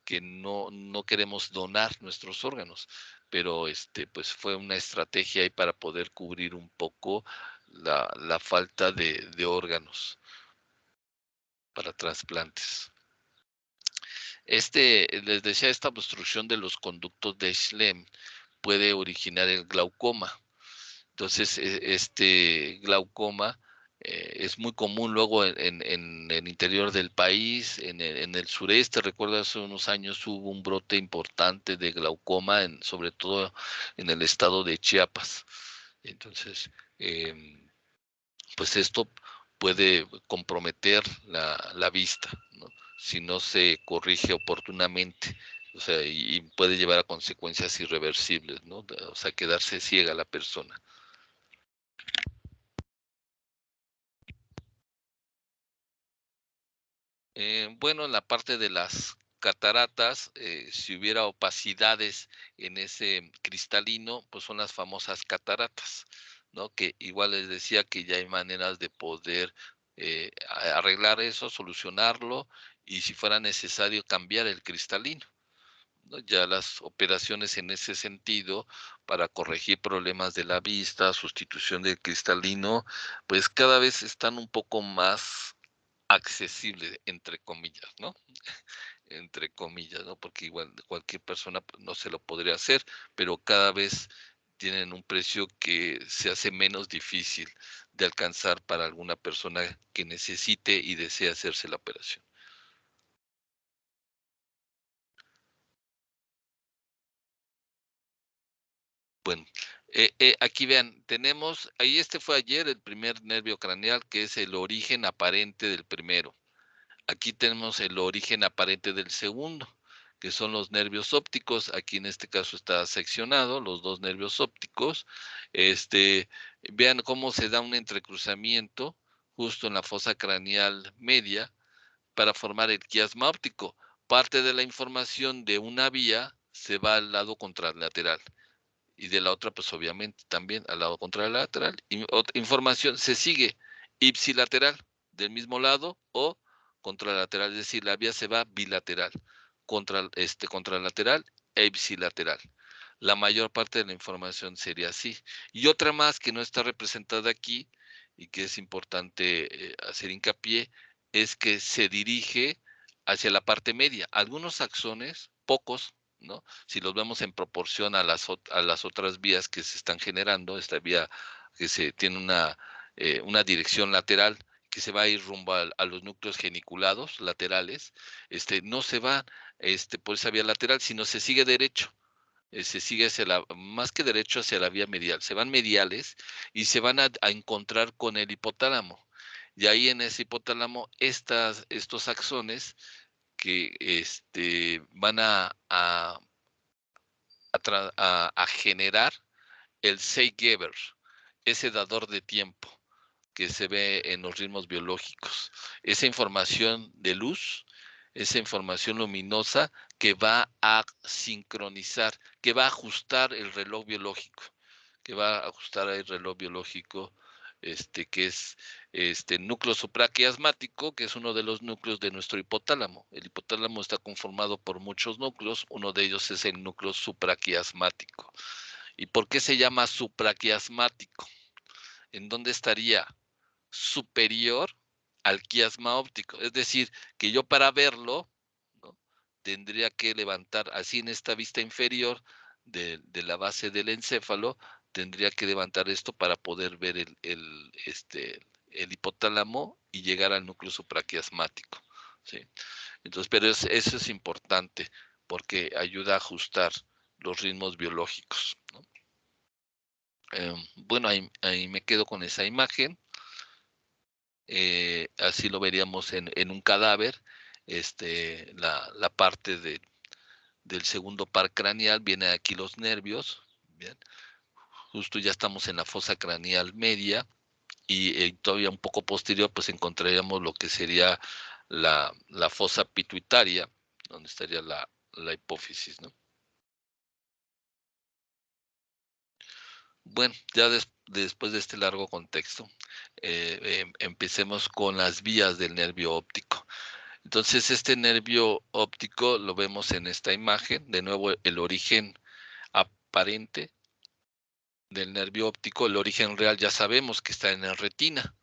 que no queremos donar nuestros órganos, pero pues fue una estrategia ahí para poder cubrir un poco la falta de órganos para trasplantes. Les decía, esta obstrucción de los conductos de Schlemm puede originar el glaucoma. Entonces, este glaucoma es muy común luego en el interior del país, en el sureste. Recuerdo hace unos años hubo un brote importante de glaucoma, sobre todo en el estado de Chiapas. Entonces, pues esto puede comprometer la vista, ¿no? Si no se corrige oportunamente. O sea, y puede llevar a consecuencias irreversibles, ¿no? O sea, quedarse ciega la persona. Bueno, en la parte de las cataratas, si hubiera opacidades en ese cristalino, pues son las famosas cataratas, ¿no? Que igual les decía que ya hay maneras de poder arreglar eso, solucionarlo, y si fuera necesario cambiar el cristalino, ¿no? Ya las operaciones en ese sentido para corregir problemas de la vista, sustitución del cristalino, pues cada vez están un poco más accesible, entre comillas, ¿no? Entre comillas, ¿no? Porque igual cualquier persona pues, no se lo podría hacer, pero cada vez tienen un precio que se hace menos difícil de alcanzar para alguna persona que necesite y desee hacerse la operación. Bueno, aquí vean, tenemos, ahí fue ayer el primer nervio craneal, que es el origen aparente del primero. Aquí tenemos el origen aparente del segundo, que son los nervios ópticos. Aquí en este caso está seccionado los dos nervios ópticos. Vean cómo se da un entrecruzamiento justo en la fosa craneal media para formar el quiasma óptico. Parte de la información de una vía se va al lado contralateral y de la otra, pues obviamente también al lado contralateral. Y otra información se sigue ipsilateral del mismo lado o contralateral, es decir, la vía se va bilateral, contralateral e ipsilateral. La mayor parte de la información sería así. Y otra más que no está representada aquí y que es importante hacer hincapié es que se dirige hacia la parte media. Algunos axones, pocos, ¿no? Si los vemos en proporción a las otras vías que se están generando, esta vía que tiene una dirección lateral que se va a ir rumbo a los núcleos geniculados laterales, no se va por esa vía lateral, sino se sigue derecho. Se sigue más que derecho, hacia la vía medial. Se van mediales y se van a encontrar con el hipotálamo. Y ahí en ese hipotálamo, estos axones que van a generar el Zeitgeber, ese dador de tiempo que se ve en los ritmos biológicos. Esa información de luz, esa información luminosa que va a sincronizar, que va a ajustar el reloj biológico, que es núcleo supraquiasmático, que es uno de los núcleos de nuestro hipotálamo. El hipotálamo está conformado por muchos núcleos, uno de ellos es el núcleo supraquiasmático. ¿Y por qué se llama supraquiasmático? ¿En dónde estaría? Superior al quiasma óptico. Es decir, que yo para verlo, ¿no?, tendría que levantar, así en esta vista inferior de la base del encéfalo, tendría que levantar esto para poder ver el hipotálamo y llegar al núcleo supraquiasmático, ¿sí? Entonces, pero eso es importante porque ayuda a ajustar los ritmos biológicos, ¿no? Bueno, ahí me quedo con esa imagen. Así lo veríamos en un cadáver, la parte del segundo par craneal, vienen aquí los nervios, bien, justo ya estamos en la fosa craneal media, y todavía un poco posterior, pues encontraríamos lo que sería la fosa pituitaria, donde estaría la hipófisis, ¿no? Bueno, ya después de este largo contexto, empecemos con las vías del nervio óptico. Entonces, este nervio óptico lo vemos en esta imagen. De nuevo, el origen aparente del nervio óptico, el origen real ya sabemos que está en la retina,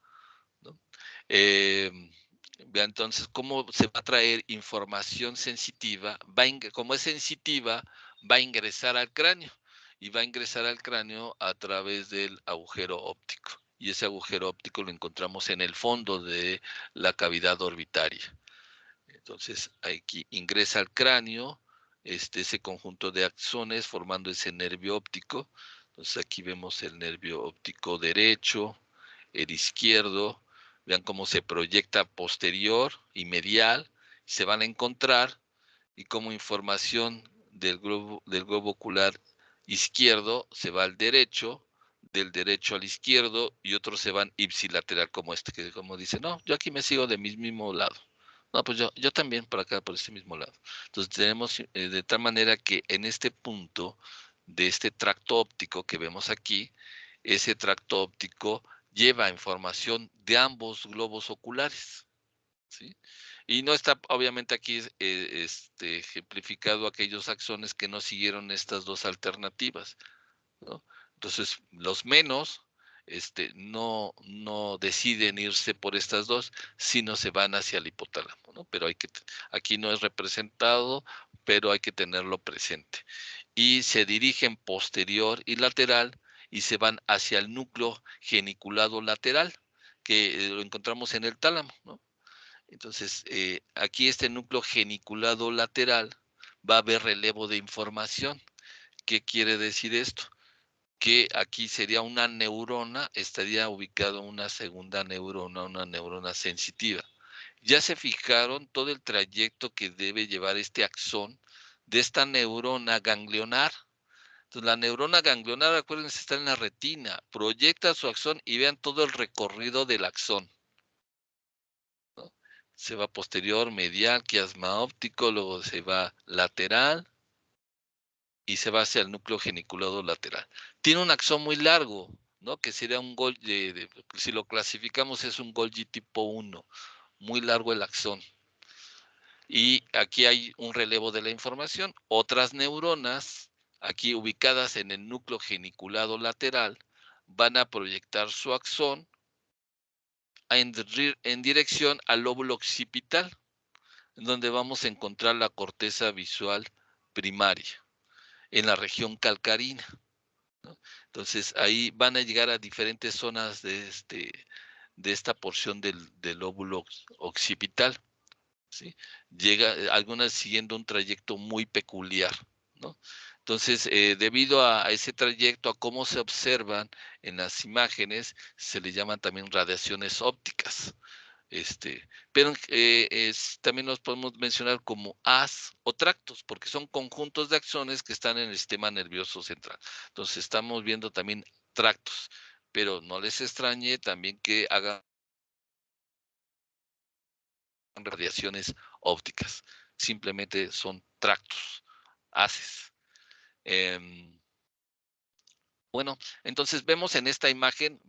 ¿no? Vea entonces cómo se va a traer información sensitiva, como es sensitiva, va a ingresar al cráneo y va a ingresar al cráneo a través del agujero óptico. Y ese agujero óptico lo encontramos en el fondo de la cavidad orbitaria. Entonces aquí ingresa al cráneo ese conjunto de axones formando ese nervio óptico. Entonces aquí vemos el nervio óptico derecho, el izquierdo. Vean cómo se proyecta posterior y medial. Se van a encontrar y como información del globo ocular izquierdo se va al derecho, del derecho al izquierdo, y otros se van ipsilateral como este, que como dice, no, yo aquí me sigo de mi mismo lado. No, pues yo también por acá, por este mismo lado. Entonces tenemos de tal manera que en este punto de este tracto óptico que vemos aquí, ese tracto óptico lleva información de ambos globos oculares, ¿sí? Y no está obviamente aquí ejemplificado aquellos axones que no siguieron estas dos alternativas, ¿no? Entonces, los menos no deciden irse por estas dos, sino se van hacia el hipotálamo, ¿no? Pero aquí no es representado, pero hay que tenerlo presente. Y se dirigen posterior y lateral y se van hacia el núcleo geniculado lateral, que lo encontramos en el tálamo, ¿no? Entonces, aquí este núcleo geniculado lateral va a haber relevo de información. ¿Qué quiere decir esto? Que aquí sería una neurona, estaría ubicado una segunda neurona, una neurona sensitiva. Ya se fijaron todo el trayecto que debe llevar este axón de esta neurona ganglionar. Entonces, la neurona ganglionar, acuérdense, está en la retina, proyecta su axón y vean todo el recorrido del axón, ¿no? Se va posterior, medial, quiasma óptico, luego se va lateral y se va hacia el núcleo geniculado lateral. Tiene un axón muy largo, ¿no? Que sería un Golgi, si lo clasificamos es un Golgi tipo 1, muy largo el axón. Y aquí hay un relevo de la información. Otras neuronas, aquí ubicadas en el núcleo geniculado lateral, van a proyectar su axón en dirección al lóbulo occipital, en donde vamos a encontrar la corteza visual primaria, en la región calcarina, ¿no? Entonces, ahí van a llegar a diferentes zonas de esta porción del lóbulo occipital, ¿sí? Algunas siguiendo un trayecto muy peculiar, ¿no? Entonces, debido a ese trayecto, a cómo se observan en las imágenes, se le llaman también radiaciones ópticas. Pero también los podemos mencionar como as o tractos, porque son conjuntos de axones que están en el sistema nervioso central. Entonces, estamos viendo también tractos, pero no les extrañe también que hagan radiaciones ópticas. Simplemente son tractos, haces. Bueno, entonces vemos en esta imagen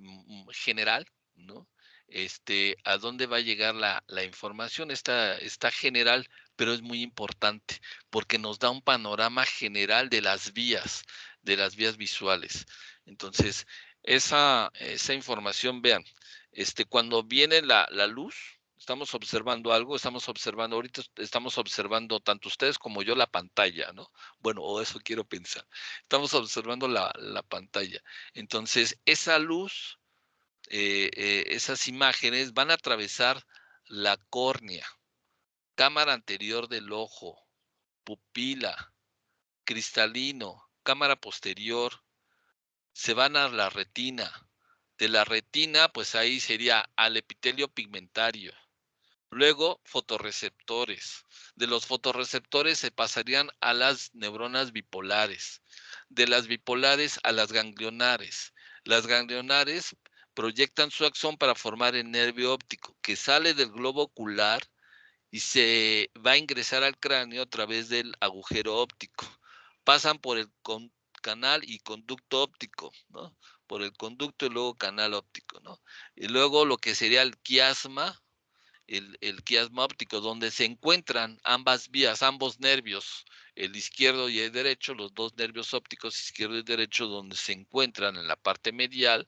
general, ¿no? A dónde va a llegar la información. Está general, pero es muy importante porque nos da un panorama general de las vías visuales. Entonces, esa información, vean, cuando viene la luz, estamos observando algo, ahorita estamos observando tanto ustedes como yo la pantalla, ¿no? Bueno, o eso quiero pensar. Estamos observando la pantalla. Entonces, esa luz, esas imágenes van a atravesar la córnea, cámara anterior del ojo, pupila, cristalino, cámara posterior, se van a la retina. De la retina, pues ahí sería al epitelio pigmentario, Luego, fotorreceptores. De los fotorreceptores se pasarían a las neuronas bipolares. De las bipolares a las ganglionares. Las ganglionares proyectan su axón para formar el nervio óptico, que sale del globo ocular y se va a ingresar al cráneo a través del agujero óptico. Pasan por el canal y conducto óptico, ¿no? Por el conducto y luego canal óptico, ¿no? Y luego lo que sería el quiasma, el quiasma óptico, donde se encuentran ambas vías, ambos nervios, el izquierdo y el derecho, los dos nervios ópticos izquierdo y derecho, donde se encuentran en la parte medial,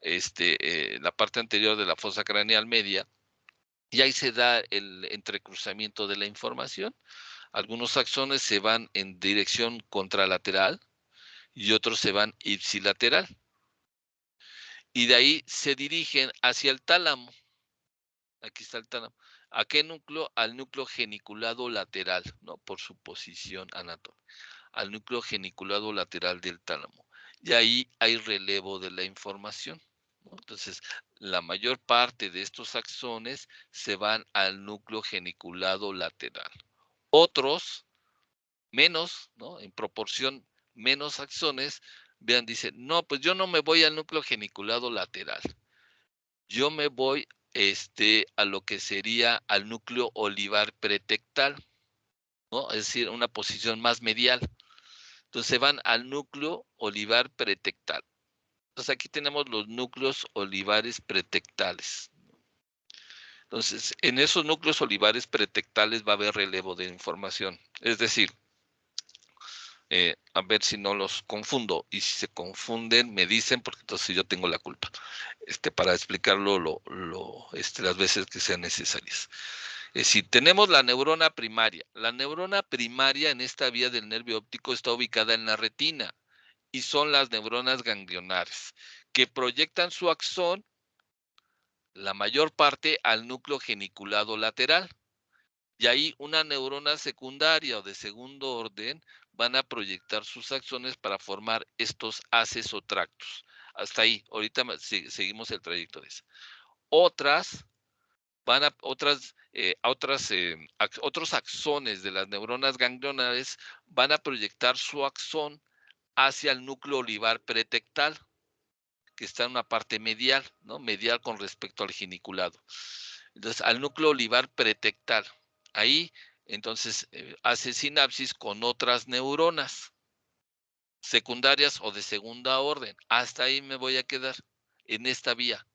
la parte anterior de la fosa craneal media, y ahí se da el entrecruzamiento de la información. Algunos axones se van en dirección contralateral y otros se van ipsilateral. Y de ahí se dirigen hacia el tálamo. Aquí está el tálamo. ¿A qué núcleo? Al núcleo geniculado lateral, ¿no? Por su posición anatómica. Al núcleo geniculado lateral del tálamo. Y ahí hay relevo de la información, ¿no? Entonces, la mayor parte de estos axones se van al núcleo geniculado lateral. Otros, menos, ¿no? En proporción, menos axones, vean, dicen, no, pues yo no me voy al núcleo geniculado lateral. Yo me voy a lo que sería al núcleo olivar pretectal, ¿no? Es decir, una posición más medial. Entonces se van al núcleo olivar pretectal. Entonces aquí tenemos los núcleos olivares pretectales. Entonces, en esos núcleos olivares pretectales va a haber relevo de información. Es decir, a ver si no los confundo. Y si se confunden, me dicen, porque entonces yo tengo la culpa. Para explicarlo las veces que sean necesarias. Es decir, tenemos la neurona primaria. La neurona primaria en esta vía del nervio óptico está ubicada en la retina y son las neuronas ganglionares, que proyectan su axón, la mayor parte, al núcleo geniculado lateral. Y ahí una neurona secundaria o de segundo orden van a proyectar sus axones para formar estos haces o tractos. Hasta ahí, ahorita seguimos el trayecto de eso. Otros axones de las neuronas ganglionares van a proyectar su axón hacia el núcleo olivar pretectal, que está en una parte medial, ¿no? Medial con respecto al geniculado. Entonces, al núcleo olivar pretectal. Ahí, entonces, hace sinapsis con otras neuronas secundarias o de segunda orden. Hasta ahí me voy a quedar en esta vía.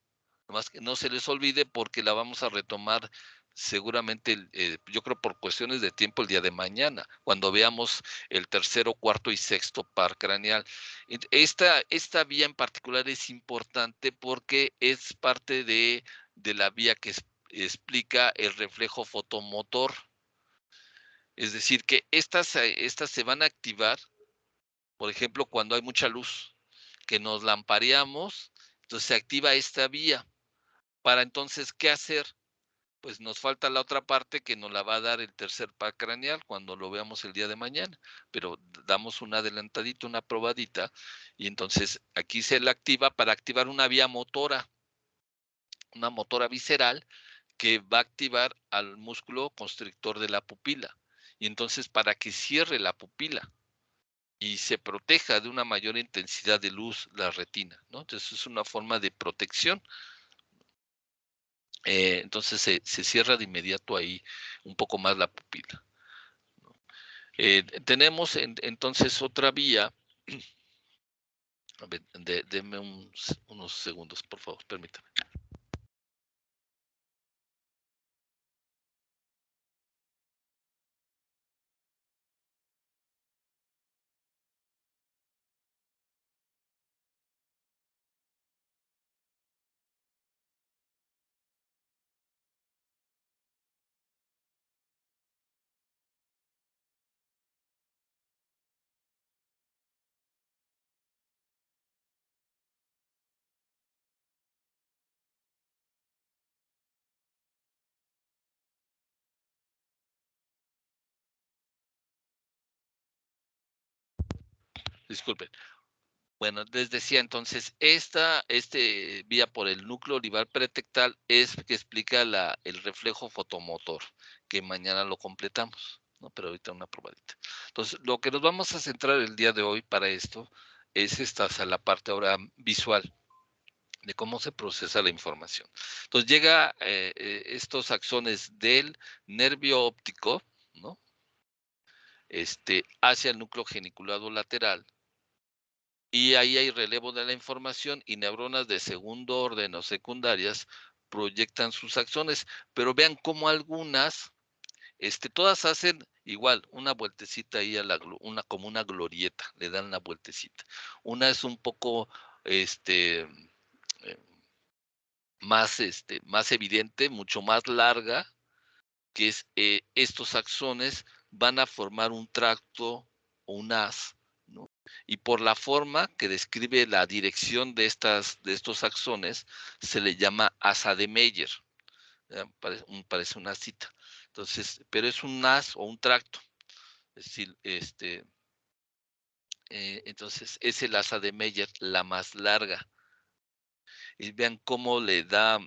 Nomás que no se les olvide porque la vamos a retomar seguramente, yo creo por cuestiones de tiempo, el día de mañana, cuando veamos el tercero, cuarto y sexto par craneal. Esta vía en particular es importante porque es parte de la vía que explica el reflejo fotomotor. Es decir, que estas se van a activar, por ejemplo, cuando hay mucha luz, que nos lampareamos, entonces se activa esta vía. Para entonces, ¿qué hacer? Pues nos falta la otra parte que nos la va a dar el tercer par craneal cuando lo veamos el día de mañana, pero damos una adelantadita, una probadita, y entonces aquí se la activa para activar una vía motora, una motora visceral que va a activar al músculo constrictor de la pupila, y entonces para que cierre la pupila y se proteja de una mayor intensidad de luz la retina, ¿no? Entonces es una forma de protección. Entonces se cierra de inmediato ahí un poco más la pupila. Tenemos entonces otra vía. A ver, denme unos segundos, por favor, permítame. Disculpen. Bueno, les decía entonces, vía por el núcleo olivar pretectal es que explica el reflejo fotomotor, que mañana lo completamos, ¿no? Pero ahorita una probadita. Entonces, lo que nos vamos a centrar el día de hoy para esto es la parte ahora visual de cómo se procesa la información. Entonces, llega estos axones del nervio óptico, ¿no? Hacia el núcleo geniculado lateral, y ahí hay relevo de la información y neuronas de segundo orden o secundarias proyectan sus axones, pero vean cómo algunas, todas hacen igual, una vueltecita ahí como una glorieta, le dan la vueltecita. Una es un poco, eh, más evidente, mucho más larga, que es estos axones van a formar un tracto o un haz, ¿no? Y por la forma que describe la dirección de estos axones, se le llama asa de Meyer. Parece una cita. Entonces, pero es un haz o un tracto. Es decir, entonces es el asa de Meyer, la más larga. Y vean cómo le da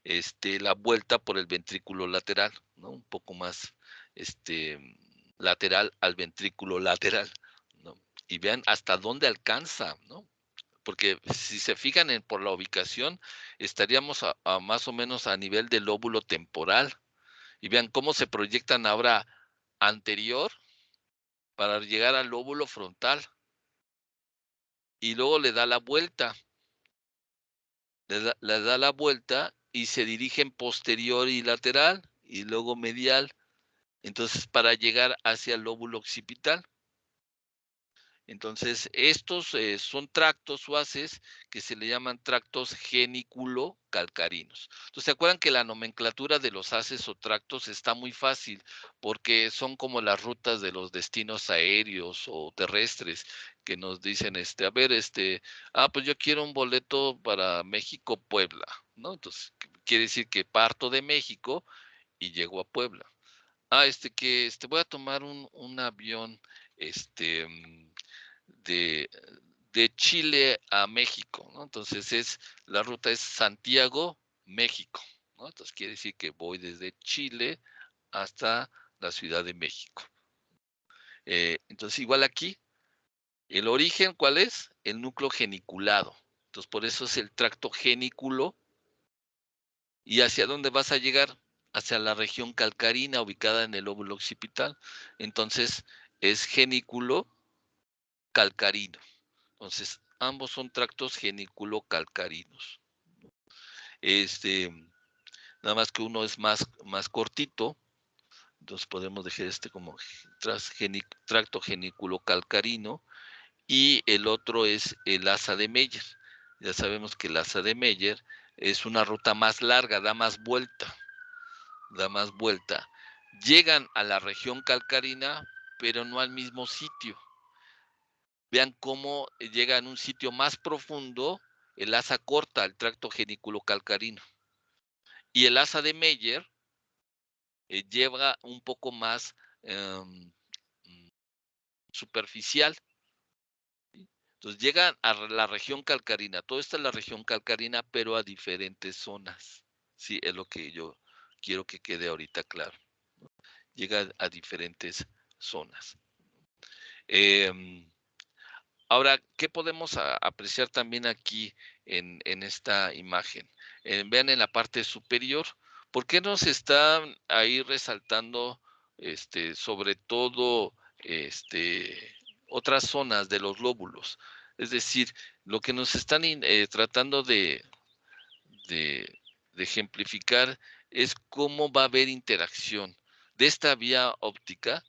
la vuelta por el ventrículo lateral, ¿no? Un poco más lateral al ventrículo lateral, ¿no? Y vean hasta dónde alcanza, ¿no? Porque si se fijan por la ubicación, estaríamos a más o menos a nivel del lóbulo temporal. Y vean cómo se proyectan ahora anterior para llegar al lóbulo frontal. Y luego le da la vuelta, le da la vuelta y se dirigen posterior y lateral y luego medial. Entonces, para llegar hacia el lóbulo occipital. Entonces, estos son tractos o haces que se le llaman tractos geniculo-calcarinos. Entonces, ¿se acuerdan que la nomenclatura de los haces o tractos está muy fácil? Porque son como las rutas de los destinos aéreos o terrestres que nos dicen, a ver, pues yo quiero un boleto para México-Puebla, ¿no? Entonces, quiere decir que parto de México y llego a Puebla. Voy a tomar un avión, de, de Chile a México, ¿no? Entonces la ruta es Santiago, México, ¿no? Entonces quiere decir que voy desde Chile hasta la Ciudad de México. Entonces igual aquí, el origen, ¿cuál es? El núcleo geniculado. Entonces por eso es el tracto geniculo. ¿Y hacia dónde vas a llegar? Hacia la región calcarina ubicada en el lóbulo occipital. Entonces es genículo calcarino. Entonces, ambos son tractos geniculo-calcarinos. Nada más que uno es más cortito, entonces podemos dejar como tracto geniculo-calcarino, y el otro es el asa de Meyer. Ya sabemos que el asa de Meyer es una ruta más larga, da más vuelta. Llegan a la región calcarina, pero no al mismo sitio. Vean cómo llega en un sitio más profundo el asa corta, el tracto geniculo-calcarino. Y el asa de Meyer lleva un poco más superficial. Entonces llegan a la región calcarina. Todo está en la región calcarina, pero a diferentes zonas. Sí, es lo que yo quiero que quede ahorita claro. Llega a diferentes zonas. Ahora, ¿qué podemos apreciar también aquí en esta imagen? Vean en la parte superior, ¿por qué nos están ahí resaltando sobre todo otras zonas de los lóbulos? Es decir, lo que nos están tratando de ejemplificar es cómo va a haber interacción de esta vía óptica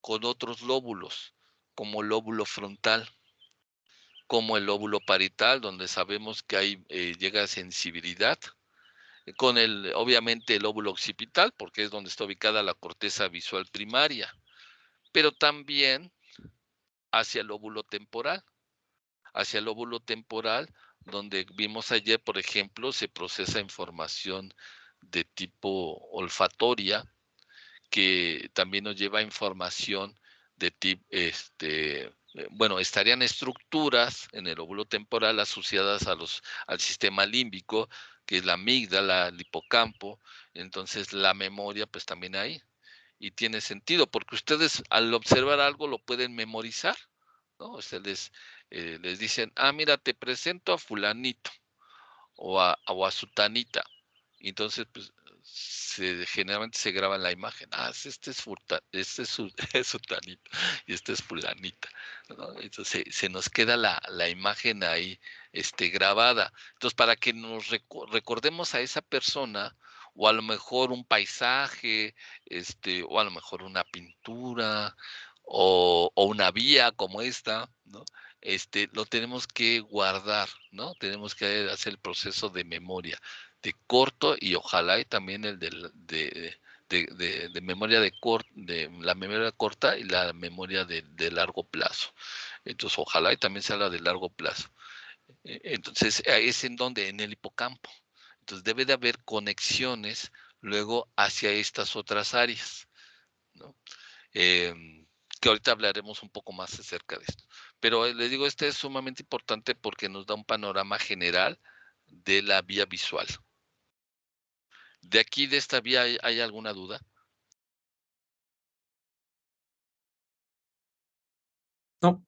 con otros lóbulos, como el lóbulo frontal, como el lóbulo parietal, donde sabemos que hay llega sensibilidad, con obviamente el lóbulo occipital, porque es donde está ubicada la corteza visual primaria, pero también hacia el lóbulo temporal, donde vimos ayer, por ejemplo, se procesa información de tipo olfatoria, que también nos lleva información de tipo bueno, estarían estructuras en el lóbulo temporal asociadas al sistema límbico, que es la amígdala, el hipocampo, entonces la memoria pues también ahí. Y tiene sentido, porque ustedes al observar algo lo pueden memorizar, ¿no? Ustedes les dicen, mira, te presento a fulanito o a sutanita. Y entonces, pues, generalmente se graba en la imagen. Este es sutanito y este es fulanita, ¿no? Entonces se nos queda la imagen ahí grabada. Entonces, para que nos recordemos a esa persona, o a lo mejor un paisaje, o a lo mejor una pintura, o una vía como esta, ¿no? Lo tenemos que guardar, ¿no? Tenemos que hacer el proceso de memoria, de corto, y ojalá y también el de memoria de la memoria corta y la memoria de largo plazo. Entonces, ojalá y también sea la de largo plazo. Entonces, es en donde, en el hipocampo. Entonces, debe de haber conexiones luego hacia estas otras áreas, ¿no? Que ahorita hablaremos un poco más acerca de esto. Pero les digo, este es sumamente importante porque nos da un panorama general de la vía visual. ¿De aquí, de esta vía, hay alguna duda? No.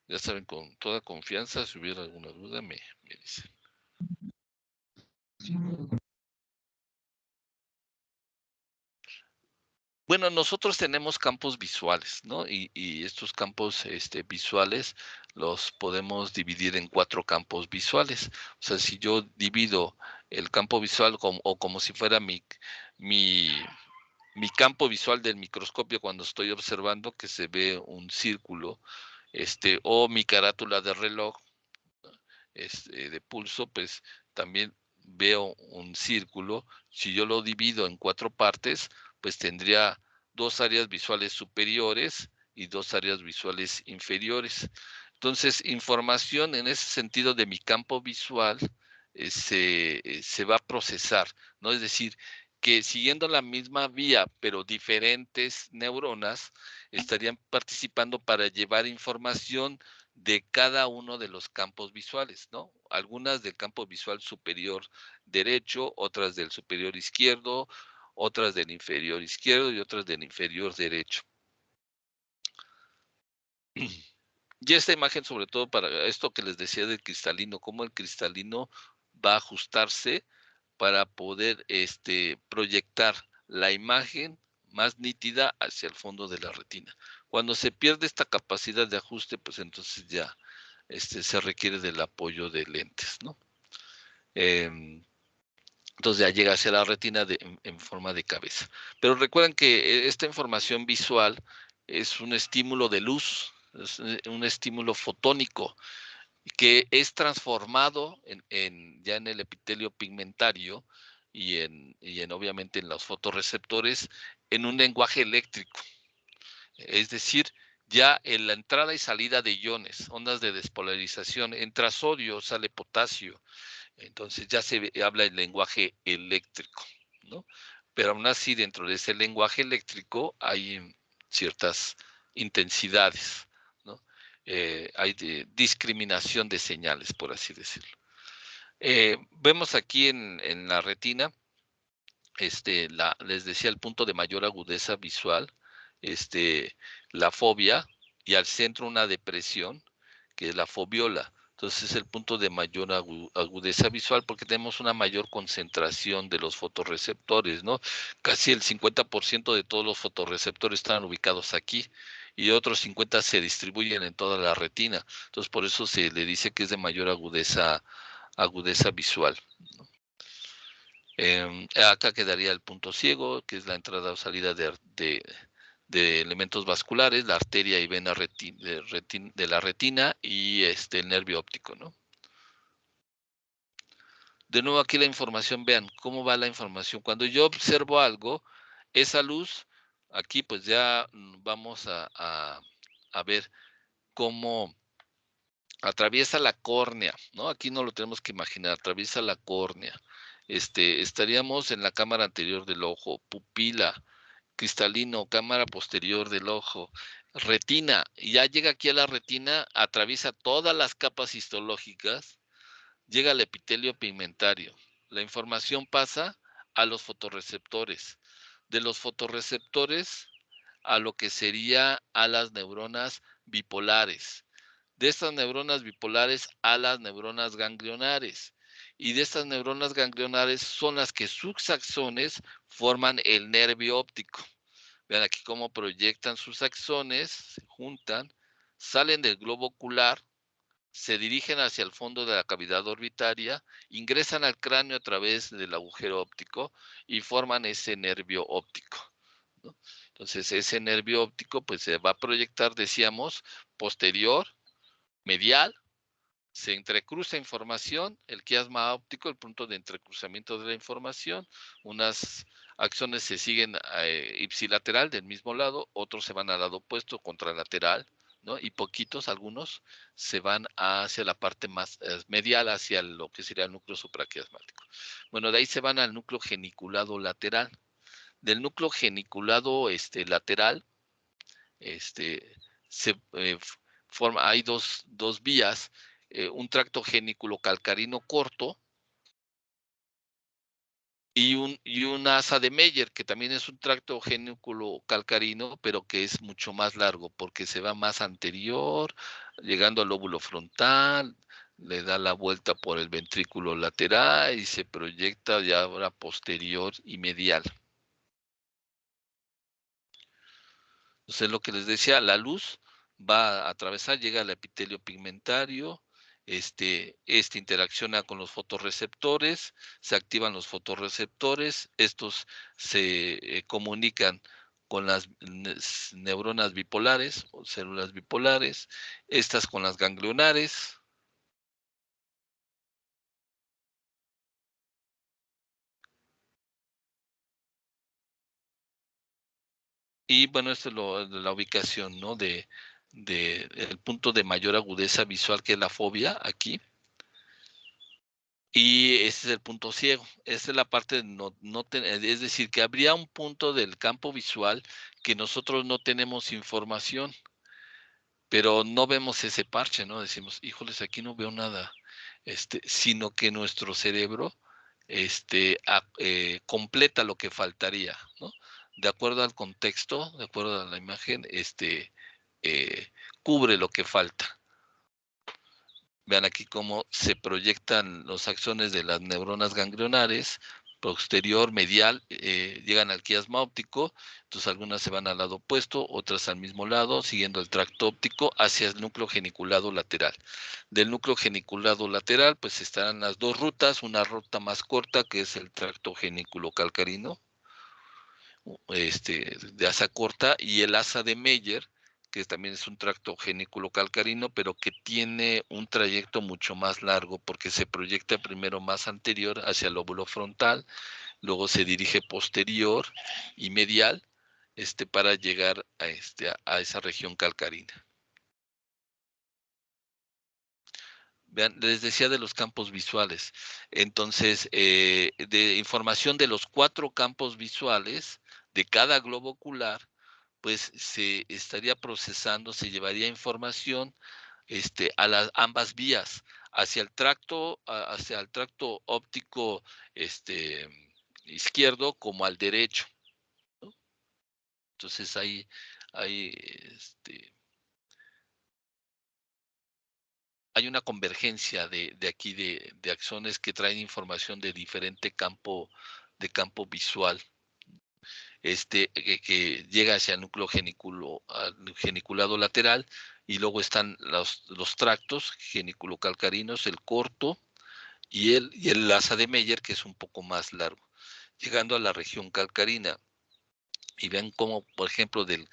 Ya saben, con toda confianza, si hubiera alguna duda, me dicen. Bueno, nosotros tenemos campos visuales, ¿no? Y estos campos visuales los podemos dividir en 4 campos visuales. O sea, si yo divido el campo visual como si fuera mi campo visual del microscopio cuando estoy observando, que se ve un círculo, o mi carátula de reloj de pulso, pues también veo un círculo. Si yo lo divido en 4 partes, pues tendría 2 áreas visuales superiores y 2 áreas visuales inferiores. Entonces, información en ese sentido de mi campo visual se va a procesar, ¿no? Es decir, que siguiendo la misma vía, pero diferentes neuronas estarían participando para llevar información de cada uno de los campos visuales, ¿no? Algunas del campo visual superior derecho, otras del superior izquierdo, otras del inferior izquierdo y otras del inferior derecho. Y esta imagen, sobre todo para esto que les decía del cristalino, cómo el cristalino va a ajustarse para poder proyectar la imagen más nítida hacia el fondo de la retina. Cuando se pierde esta capacidad de ajuste, pues entonces ya se requiere del apoyo de lentes, ¿no? Entonces ya llega hacia la retina en forma de cabeza. Pero recuerden que esta información visual es un estímulo de luz, es un estímulo fotónico que es transformado ya en el epitelio pigmentario y obviamente en los fotorreceptores en un lenguaje eléctrico. Es decir, ya en la entrada y salida de iones, ondas de despolarización, entra sodio, sale potasio, entonces ya se habla el lenguaje eléctrico, ¿no? Pero aún así, dentro de ese lenguaje eléctrico hay ciertas intensidades, ¿no? Hay discriminación de señales, por así decirlo. Vemos aquí en la retina, les decía, el punto de mayor agudeza visual, la fobia, y al centro una depresión, que es la fobiola. Entonces es el punto de mayor agudeza visual porque tenemos una mayor concentración de los fotorreceptores, ¿no? Casi el 50% de todos los fotorreceptores están ubicados aquí y otros 50 se distribuyen en toda la retina. Entonces por eso se le dice que es de mayor agudeza visual, ¿no? Acá quedaría el punto ciego, que es la entrada o salida de elementos vasculares, la arteria y vena de la retina y el nervio óptico, ¿no? De nuevo aquí la información, vean cómo va la información. Cuando yo observo algo, esa luz, aquí pues ya vamos a ver cómo atraviesa la córnea, ¿no? Aquí no lo tenemos que imaginar, atraviesa la córnea. Estaríamos en la cámara anterior del ojo, pupila, cristalino, cámara posterior del ojo, Retina, ya llega aquí a la retina, atraviesa todas las capas histológicas, llega al epitelio pigmentario. La información pasa a los fotorreceptores. De los fotorreceptores a lo que sería a las neuronas bipolares. De estas neuronas bipolares a las neuronas ganglionares. Y de estas neuronas ganglionares son las que sus axones forman el nervio óptico. Vean aquí cómo proyectan sus axones, se juntan, salen del globo ocular, se dirigen hacia el fondo de la cavidad orbitaria, ingresan al cráneo a través del agujero óptico y forman ese nervio óptico, ¿no? Entonces, ese nervio óptico pues se va a proyectar, decíamos, posterior, medial, se entrecruza información, el quiasma óptico, el punto de entrecruzamiento de la información, unas axones se siguen ipsilateral del mismo lado, otros se van al lado opuesto, contralateral, ¿no? Y poquitos, algunos, se van hacia la parte más medial, hacia lo que sería el núcleo supraquiasmático. Bueno, de ahí se van al núcleo geniculado lateral. Del núcleo geniculado lateral, hay dos vías, un tracto genículo calcarino corto y una asa de Meyer, que también es un tracto genículo calcarino, pero que es mucho más largo, porque se va más anterior, llegando al lóbulo frontal, le da la vuelta por el ventrículo lateral y se proyecta ya ahora posterior y medial. Entonces, lo que les decía, la luz va a atravesar, llega al epitelio pigmentario, interacciona con los fotorreceptores, se activan los fotorreceptores, estos se comunican con las neuronas bipolares o células bipolares, estas con las ganglionares. Y bueno, esto es la ubicación, ¿no? De el punto de mayor agudeza visual, que es la fobia, aquí. Y ese es el punto ciego. Esa es la parte, es decir, que habría un punto del campo visual que nosotros no tenemos información, pero no vemos ese parche, ¿no? Decimos, híjoles, aquí no veo nada, sino que nuestro cerebro, completa lo que faltaría, ¿no? De acuerdo al contexto, de acuerdo a la imagen, cubre lo que falta. Vean aquí cómo se proyectan los axones de las neuronas ganglionares, posterior, medial, llegan al quiasma óptico, entonces algunas se van al lado opuesto, otras al mismo lado, siguiendo el tracto óptico hacia el núcleo geniculado lateral. Del núcleo geniculado lateral, pues estarán las dos rutas, una ruta más corta, que es el tracto genículo calcarino, de asa corta, y el asa de Meyer, que también es un tracto genículo calcarino, pero que tiene un trayecto mucho más largo, porque se proyecta primero más anterior hacia el lóbulo frontal, luego se dirige posterior y medial, para llegar a esa región calcarina. Vean, les decía de los campos visuales. Entonces, de información de los 4 campos visuales de cada globo ocular, pues se estaría procesando, se llevaría información a las ambas vías, hacia el tracto óptico izquierdo como al derecho, ¿no? Entonces hay, hay una convergencia de aquí de axones que traen información de diferente campo visual, que llega hacia el núcleo geniculado lateral, y luego están los tractos geniculocalcarinos, el corto y el asa de Meyer, que es un poco más largo, llegando a la región calcarina. Y vean cómo, por ejemplo, del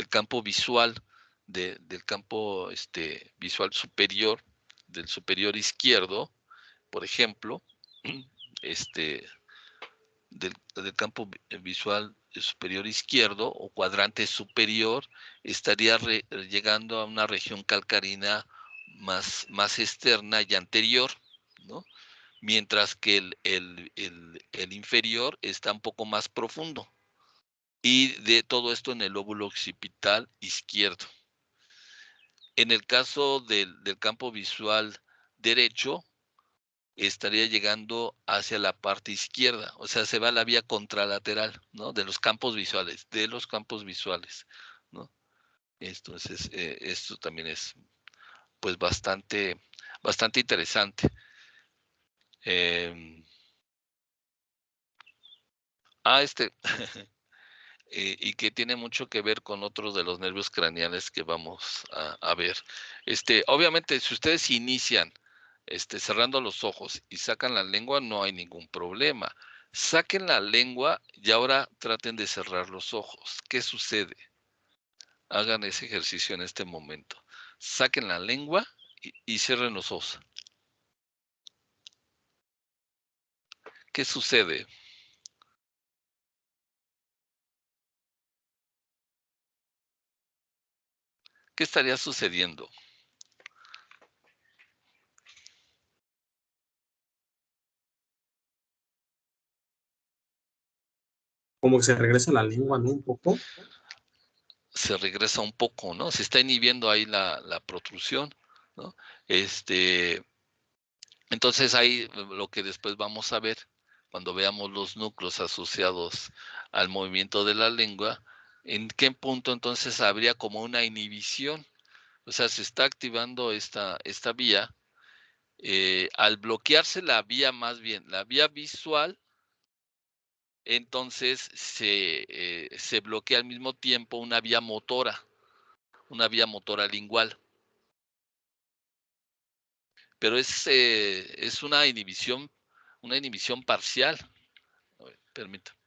campo visual, del campo visual superior, del superior izquierdo, por ejemplo, del campo visual superior izquierdo o cuadrante superior, estaría llegando a una región calcarina más externa y anterior, ¿no? Mientras que el inferior está un poco más profundo. y de todo esto en el lóbulo occipital izquierdo. En el caso del campo visual derecho, estaría llegando hacia la parte izquierda, o sea, se va a la vía contralateral, ¿no? De los campos visuales, ¿no? Entonces, esto también es, pues, bastante interesante. Y que tiene mucho que ver con otros de los nervios craneales que vamos a ver. Obviamente, si ustedes inician cerrando los ojos y sacan la lengua, no hay ningún problema. Saquen la lengua y ahora traten de cerrar los ojos. ¿Qué sucede? Hagan ese ejercicio en este momento. Saquen la lengua y cierren los ojos. ¿Qué sucede? ¿Qué estaría sucediendo? Como que se regresa la lengua, ¿no? Un poco. Se regresa un poco, ¿no? Se está inhibiendo ahí la protrusión, ¿no? Entonces ahí lo que después vamos a ver, cuando veamos los núcleos asociados al movimiento de la lengua, en qué punto entonces habría como una inhibición. O sea, se está activando esta vía. Al bloquearse la vía, más bien, la vía visual, entonces se bloquea al mismo tiempo una vía motora lingual. Pero es una inhibición parcial. A ver, permítame.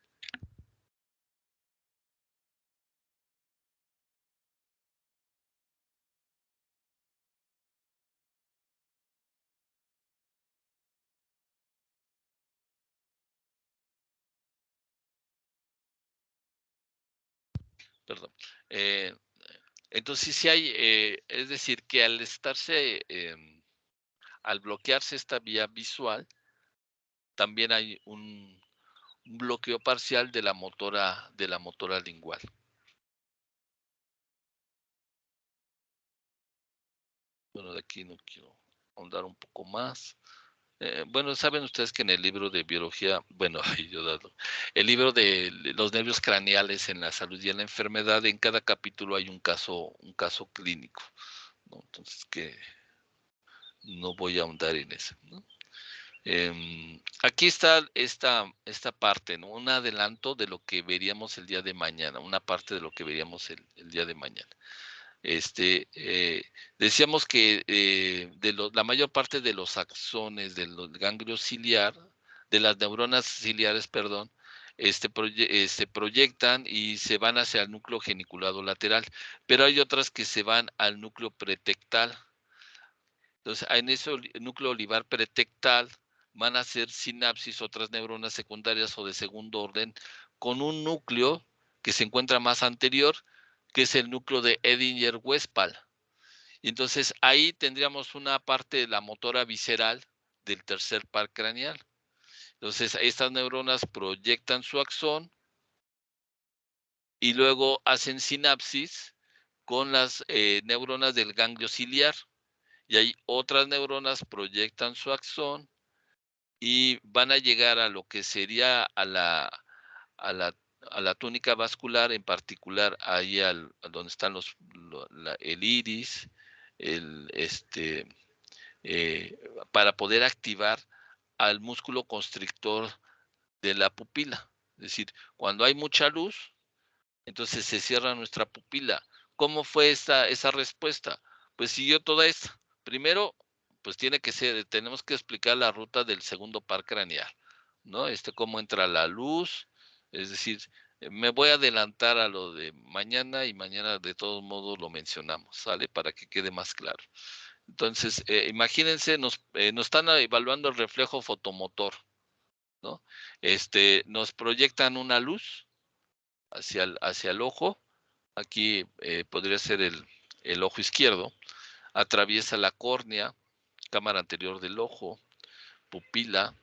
Perdón. Entonces sí hay, es decir, que al estarse, al bloquearse esta vía visual, también hay un bloqueo parcial de la motora lingual. Bueno, de aquí no quiero ahondar un poco más. Bueno, saben ustedes que en el libro de biología, bueno, el libro de los nervios craneales en la salud y en la enfermedad, en cada capítulo hay un caso clínico, ¿no? Entonces, que no voy a ahondar en eso, ¿no? Aquí está esta parte, ¿no? Un adelanto de lo que veríamos el día de mañana, una parte de lo que veríamos el día de mañana. Decíamos que la mayor parte de los axones del ganglio ciliar, de las neuronas ciliares, perdón, proyectan y se van hacia el núcleo geniculado lateral, pero hay otras que se van al núcleo pretectal. Entonces, en ese núcleo olivar pretectal van a ser sinapsis, otras neuronas secundarias o de segundo orden, con un núcleo que se encuentra más anterior, que es el núcleo de Edinger-Westphal. Y entonces ahí tendríamos una parte de la motora visceral del tercer par craneal. Entonces, estas neuronas proyectan su axón y luego hacen sinapsis con las neuronas del ganglio ciliar. Y ahí otras neuronas proyectan su axón y van a llegar a lo que sería a la túnica vascular, en particular ahí a donde están el iris, para poder activar al músculo constrictor de la pupila. Es decir, cuando hay mucha luz, entonces se cierra nuestra pupila. ¿Cómo fue esa respuesta? Pues siguió toda esta. Primero, pues tenemos que explicar la ruta del segundo par craneal, ¿no? Cómo entra la luz, es decir, me voy a adelantar a lo de mañana y mañana de todos modos lo mencionamos, ¿sale? Para que quede más claro. Entonces, imagínense, nos están evaluando el reflejo fotomotor, ¿no? Nos proyectan una luz hacia el ojo. Aquí podría ser el ojo izquierdo. Atraviesa la córnea, cámara anterior del ojo, pupila,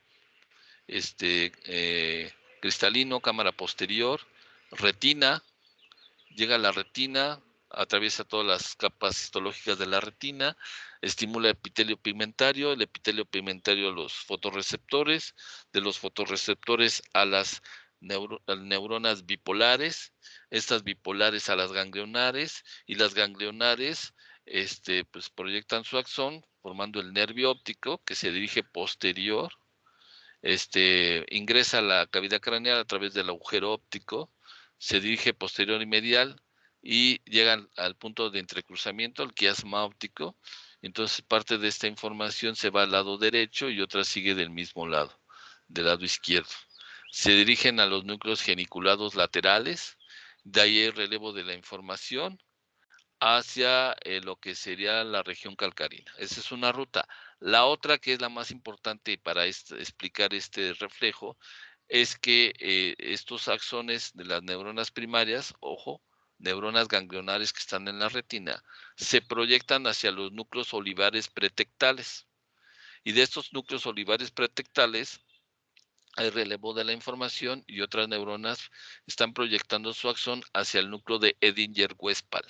cristalino, cámara posterior, retina, llega a la retina, atraviesa todas las capas histológicas de la retina, estimula el epitelio pigmentario los fotorreceptores, de los fotorreceptores a las neuronas bipolares, estas bipolares a las ganglionares, y las ganglionares pues proyectan su axón formando el nervio óptico que se dirige posterior, ingresa a la cavidad craneal a través del agujero óptico, se dirige posterior y medial y llegan al punto de entrecruzamiento, el quiasma óptico. Entonces parte de esta información se va al lado derecho y otra sigue del mismo lado, del lado izquierdo. Se dirigen a los núcleos geniculados laterales, de ahí el relevo de la información hacia lo que sería la región calcarina. Esa es una ruta. La otra, que es la más importante para explicar este reflejo, es que estos axones de las neuronas primarias, ojo, neuronas ganglionares que están en la retina, se proyectan hacia los núcleos olivares pretectales. Y de estos núcleos olivares pretectales hay relevo de la información y otras neuronas están proyectando su axón hacia el núcleo de Edinger-Westphal.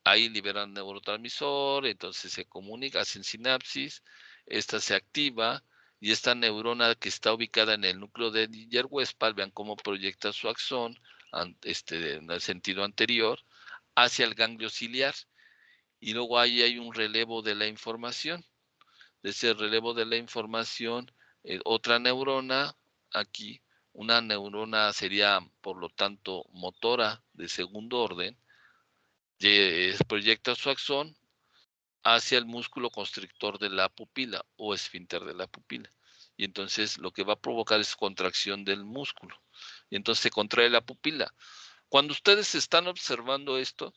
Ahí liberan neurotransmisor, entonces se comunica, hacen sinapsis, esta se activa y esta neurona que está ubicada en el núcleo de Edinger-Westphal, vean cómo proyecta su axón en el sentido anterior hacia el ganglio ciliar, y luego ahí hay un relevo de la información. De ese relevo de la información, otra neurona aquí, una neurona sería por lo tanto motora de segundo orden, proyecta su axón hacia el músculo constrictor de la pupila o esfínter de la pupila. Y entonces lo que va a provocar es contracción del músculo. Y entonces se contrae la pupila. Cuando ustedes están observando esto,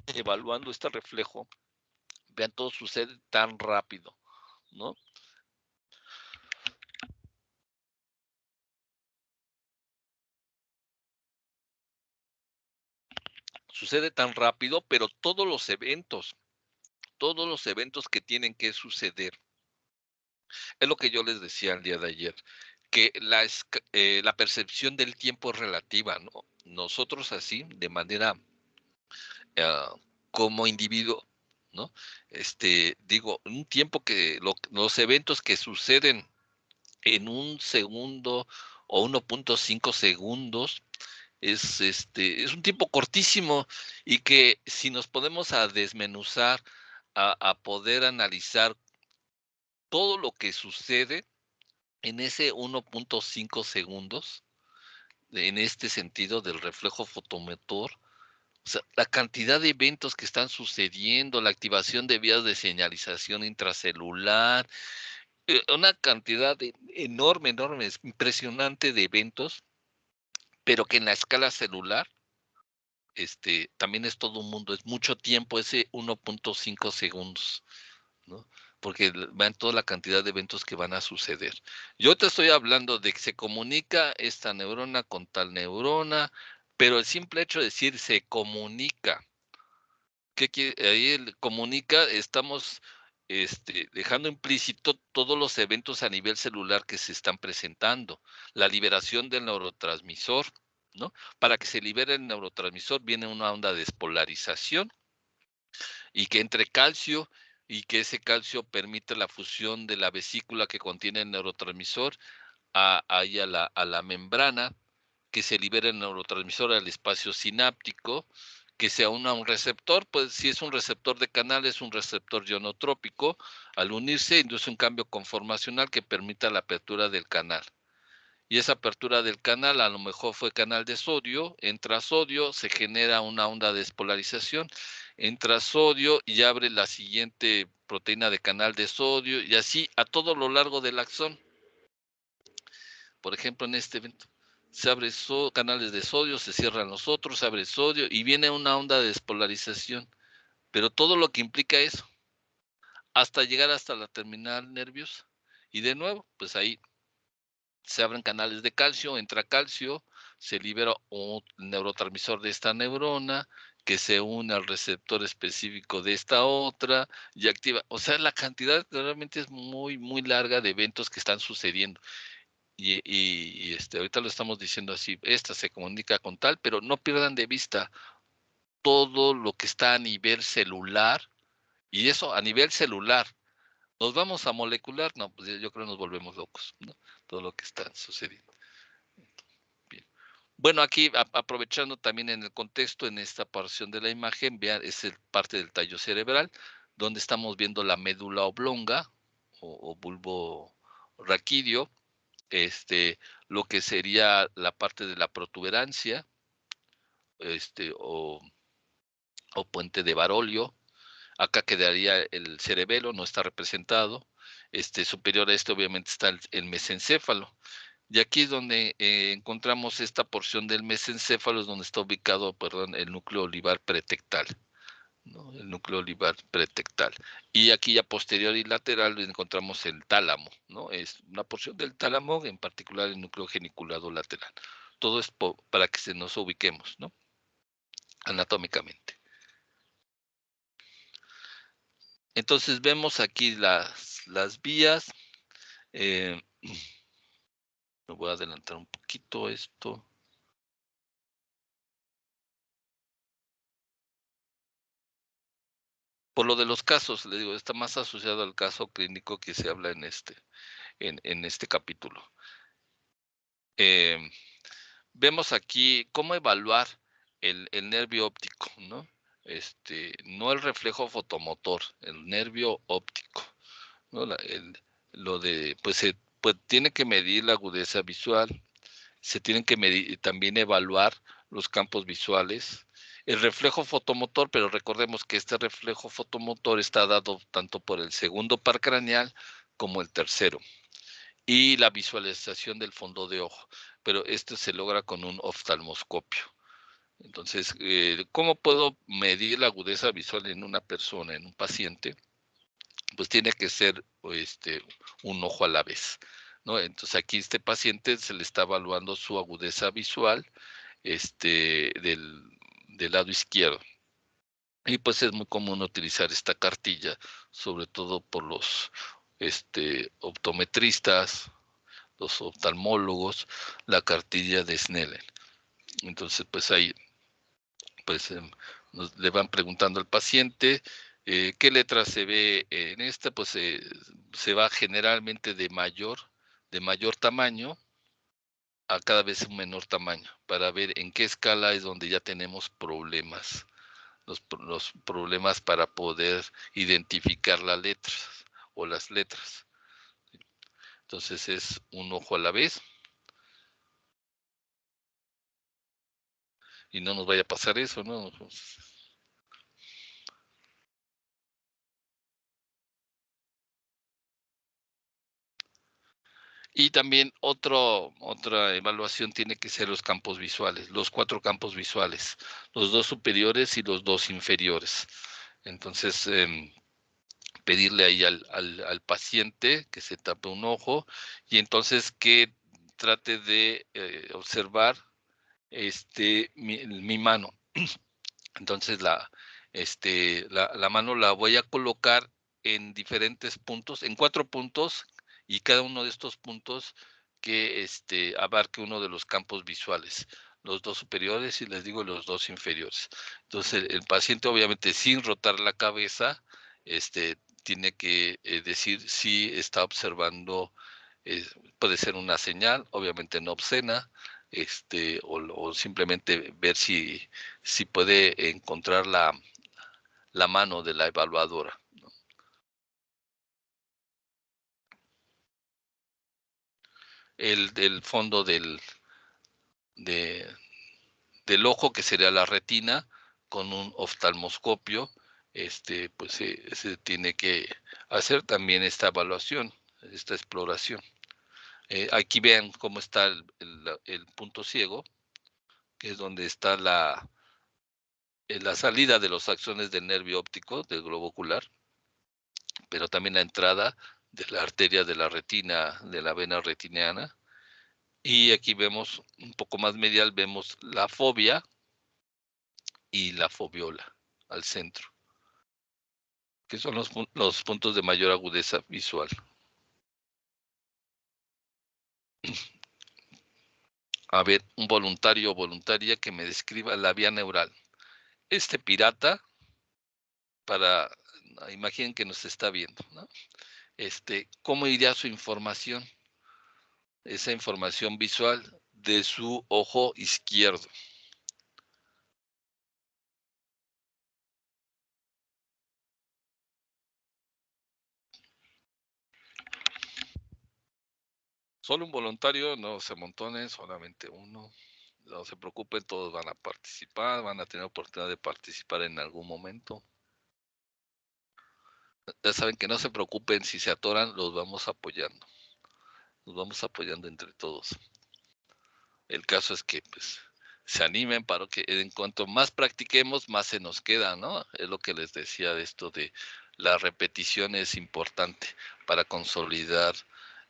evaluando este reflejo, vean, todo sucede tan rápido, ¿no? Sucede tan rápido, pero todos los eventos que tienen que suceder, es lo que yo les decía el día de ayer, que la percepción del tiempo es relativa, ¿no? Nosotros así, de manera como individuo, ¿no? Digo, un tiempo que los eventos que suceden en un segundo o 1.5 segundos es un tiempo cortísimo, y que si nos podemos a desmenuzar, a poder analizar todo lo que sucede en ese 1.5 segundos, en este sentido del reflejo fotomotor, o sea, la cantidad de eventos que están sucediendo, la activación de vías de señalización intracelular, una cantidad enorme, impresionante de eventos, pero que en la escala celular, también es todo un mundo, es mucho tiempo, ese 1.5 segundos, ¿no? Porque vean toda la cantidad de eventos que van a suceder. Yo te estoy hablando de que se comunica esta neurona con tal neurona, pero el simple hecho de decir se comunica, ¿qué quiere? Ahí el comunica, estamos dejando implícito todos los eventos a nivel celular que se están presentando, la liberación del neurotransmisor, ¿no? Para que se libere el neurotransmisor viene una onda de despolarización, y que entre calcio, y que ese calcio permite la fusión de la vesícula que contiene el neurotransmisor ahí a la membrana, que se libere el neurotransmisor al espacio sináptico, que se una a un receptor, pues si es un receptor de canal, es un receptor ionotrópico, al unirse induce un cambio conformacional que permita la apertura del canal. Y esa apertura del canal a lo mejor fue canal de sodio, entra sodio, se genera una onda de despolarización, entra sodio y abre la siguiente proteína de canal de sodio, y así a todo lo largo del axón. Por ejemplo, en este evento, se abre canales de sodio, se cierran los otros, se abre sodio y viene una onda de despolarización. Pero todo lo que implica eso, hasta llegar hasta la terminal nerviosa. Y de nuevo, pues ahí se abren canales de calcio, entra calcio, se libera un neurotransmisor de esta neurona, que se une al receptor específico de esta otra y activa. O sea, la cantidad realmente es muy, muy larga de eventos que están sucediendo. ahorita lo estamos diciendo así, esta se comunica con tal, pero no pierdan de vista todo lo que está a nivel celular, y eso a nivel celular. Nos vamos a molecular, no, pues yo creo que nos volvemos locos, ¿no? Todo lo que está sucediendo. Bien. Bueno, aquí aprovechando también en el contexto, en esta porción de la imagen, vean, es parte del tallo cerebral, donde estamos viendo la médula oblonga o bulbo raquídeo, lo que sería la parte de la protuberancia, o puente de Barolio. Acá quedaría el cerebelo, no está representado. Superior a este obviamente está el mesencéfalo. Y aquí es donde encontramos esta porción del mesencéfalo, es donde está ubicado, perdón, el núcleo olivar pretectal, ¿no? El núcleo olivar pretectal. Y aquí ya posterior y lateral encontramos el tálamo, ¿no? Es una porción del tálamo, en particular el núcleo geniculado lateral. Todo es para que se nos ubiquemos, ¿no? Anatómicamente. Entonces vemos aquí las vías. Me voy a adelantar un poquito esto. Por lo de los casos, le digo, está más asociado al caso clínico que se habla en este capítulo. Vemos aquí cómo evaluar el nervio óptico, ¿no? No el reflejo fotomotor, el nervio óptico, ¿no? Pues tiene que medir la agudeza visual, se tienen que medir, también evaluar los campos visuales, el reflejo fotomotor, pero recordemos que este reflejo fotomotor está dado tanto por el segundo par craneal como el tercero, y la visualización del fondo de ojo, pero esto se logra con un oftalmoscopio. Entonces, ¿cómo puedo medir la agudeza visual en una persona, en un paciente? Pues tiene que ser un ojo a la vez, ¿no? Entonces aquí este paciente se le está evaluando su agudeza visual del lado izquierdo. Y pues es muy común utilizar esta cartilla, sobre todo por los optometristas, los oftalmólogos, la cartilla de Snellen. Entonces, pues ahí pues le van preguntando al paciente qué letra se ve en esta, pues se va generalmente de mayor tamaño a cada vez un menor tamaño, para ver en qué escala es donde ya tenemos problemas, los problemas para poder identificar las letras o las letras. Entonces es un ojo a la vez. Y no nos vaya a pasar eso, ¿no? Y también otra evaluación tiene que ser los campos visuales, los 4 campos visuales, los 2 superiores y los 2 inferiores. Entonces, pedirle ahí al paciente que se tape un ojo y entonces que trate de observar mi mano. Entonces la mano la voy a colocar en diferentes puntos, en 4 puntos, y cada uno de estos puntos que abarque uno de los campos visuales, los 2 superiores y les digo los 2 inferiores. Entonces el paciente, obviamente sin rotar la cabeza, tiene que decir si está observando, puede ser una señal, obviamente no obscena, o simplemente ver si puede encontrar la mano de la evaluadora, ¿no? El fondo de, del ojo, que sería la retina, con un oftalmoscopio, pues se tiene que hacer también esta evaluación, esta exploración. Aquí vean cómo está el punto ciego, que es donde está la salida de los axones del nervio óptico, del globo ocular, pero también la entrada de la arteria de la retina, de la vena retiniana. Y aquí vemos un poco más medial, vemos la fovea y la foviola al centro, que son los puntos de mayor agudeza visual. A ver, un voluntario o voluntaria que me describa la vía neural. Este pirata, imaginen que nos está viendo, ¿no? ¿Cómo iría su información? Esa información visual de su ojo izquierdo. Solo un voluntario, no se amontonen, solamente uno. No se preocupen, todos van a participar, van a tener oportunidad de participar en algún momento. Ya saben que no se preocupen, si se atoran, los vamos apoyando. Nos vamos apoyando entre todos. El caso es que pues se animen para que en cuanto más practiquemos, más se nos queda, ¿no? Es lo que les decía de esto de la repetición es importante para consolidar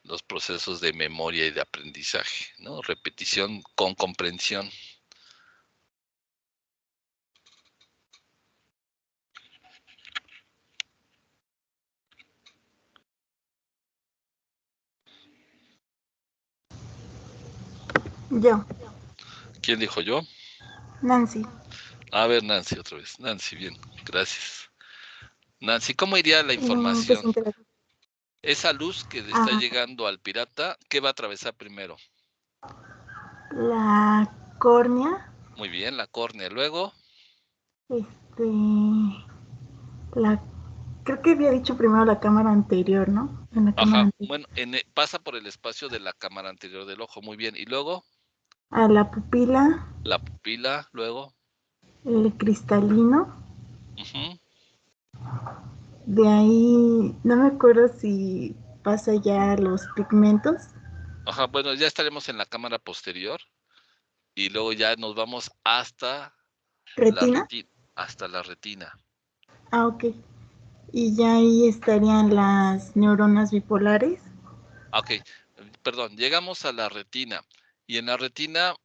los procesos de memoria y de aprendizaje, ¿no? Repetición con comprensión. Yo. ¿Quién dijo yo? Nancy. A ver, Nancy, otra vez. Nancy, bien, gracias. Nancy, ¿cómo iría la información? Esa luz que está llegando al pirata, ¿qué va a atravesar primero? La córnea. Muy bien, la córnea. Luego. Creo que había dicho primero la cámara anterior, ¿no? En la cámara anterior. Bueno, pasa por el espacio de la cámara anterior del ojo, muy bien. ¿Y luego? A la pupila. La pupila, luego. El cristalino. De ahí, no me acuerdo si pasa ya a los pigmentos. Ajá, bueno, ya estaremos en la cámara posterior. Y luego ya nos vamos hasta ¿Retina? Hasta la retina. Ah, ok. Y ya ahí estarían las neuronas bipolares. Ok, perdón, llegamos a la retina. Y en la retina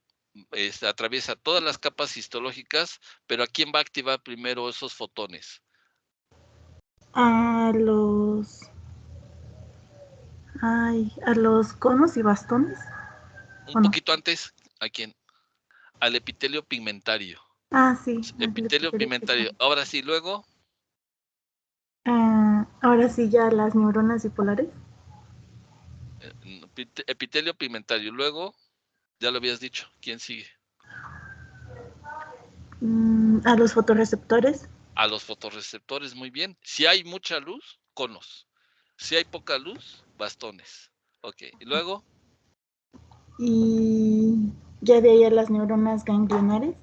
atraviesa todas las capas histológicas, pero ¿a quién va a activar primero esos fotones? A los conos y bastones. Un poquito antes, ¿a quién? Al epitelio pigmentario. Ah, sí. Epitelio pigmentario. Ahora sí, luego. Ahora sí, ya las neuronas bipolares. Epitelio pigmentario. Luego, ya lo habías dicho. ¿Quién sigue? A los fotorreceptores. A los fotorreceptores, muy bien. Si hay mucha luz, conos. Si hay poca luz, bastones. Ok, ¿y luego? Y ya de ahí a las neuronas ganglionares.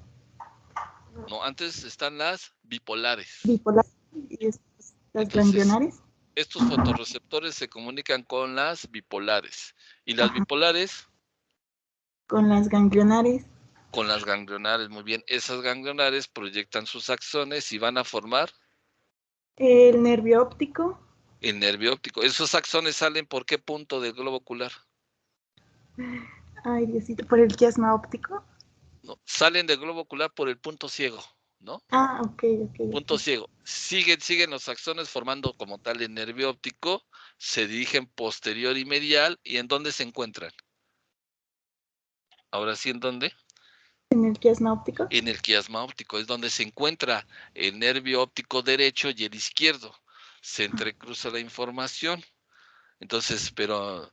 No, antes están las bipolares. Bipolares y las ganglionares. Estos fotorreceptores se comunican con las bipolares. ¿Y las bipolares? Con las ganglionares. Con las ganglionares, muy bien. Esas ganglionares proyectan sus axones y van a formar el nervio óptico. El nervio óptico. ¿Esos axones salen por qué punto del globo ocular? Ay, Diosito, ¿por el quiasma óptico? No, salen del globo ocular por el punto ciego, ¿no? Ah, ok. Punto ciego. Siguen los axones formando como tal el nervio óptico, se dirigen posterior y medial, ¿y en dónde se encuentran? Ahora sí, ¿en dónde? ¿En el quiasma óptico? En el quiasma óptico, es donde se encuentra el nervio óptico derecho y el izquierdo. Se entrecruza la información. Entonces, pero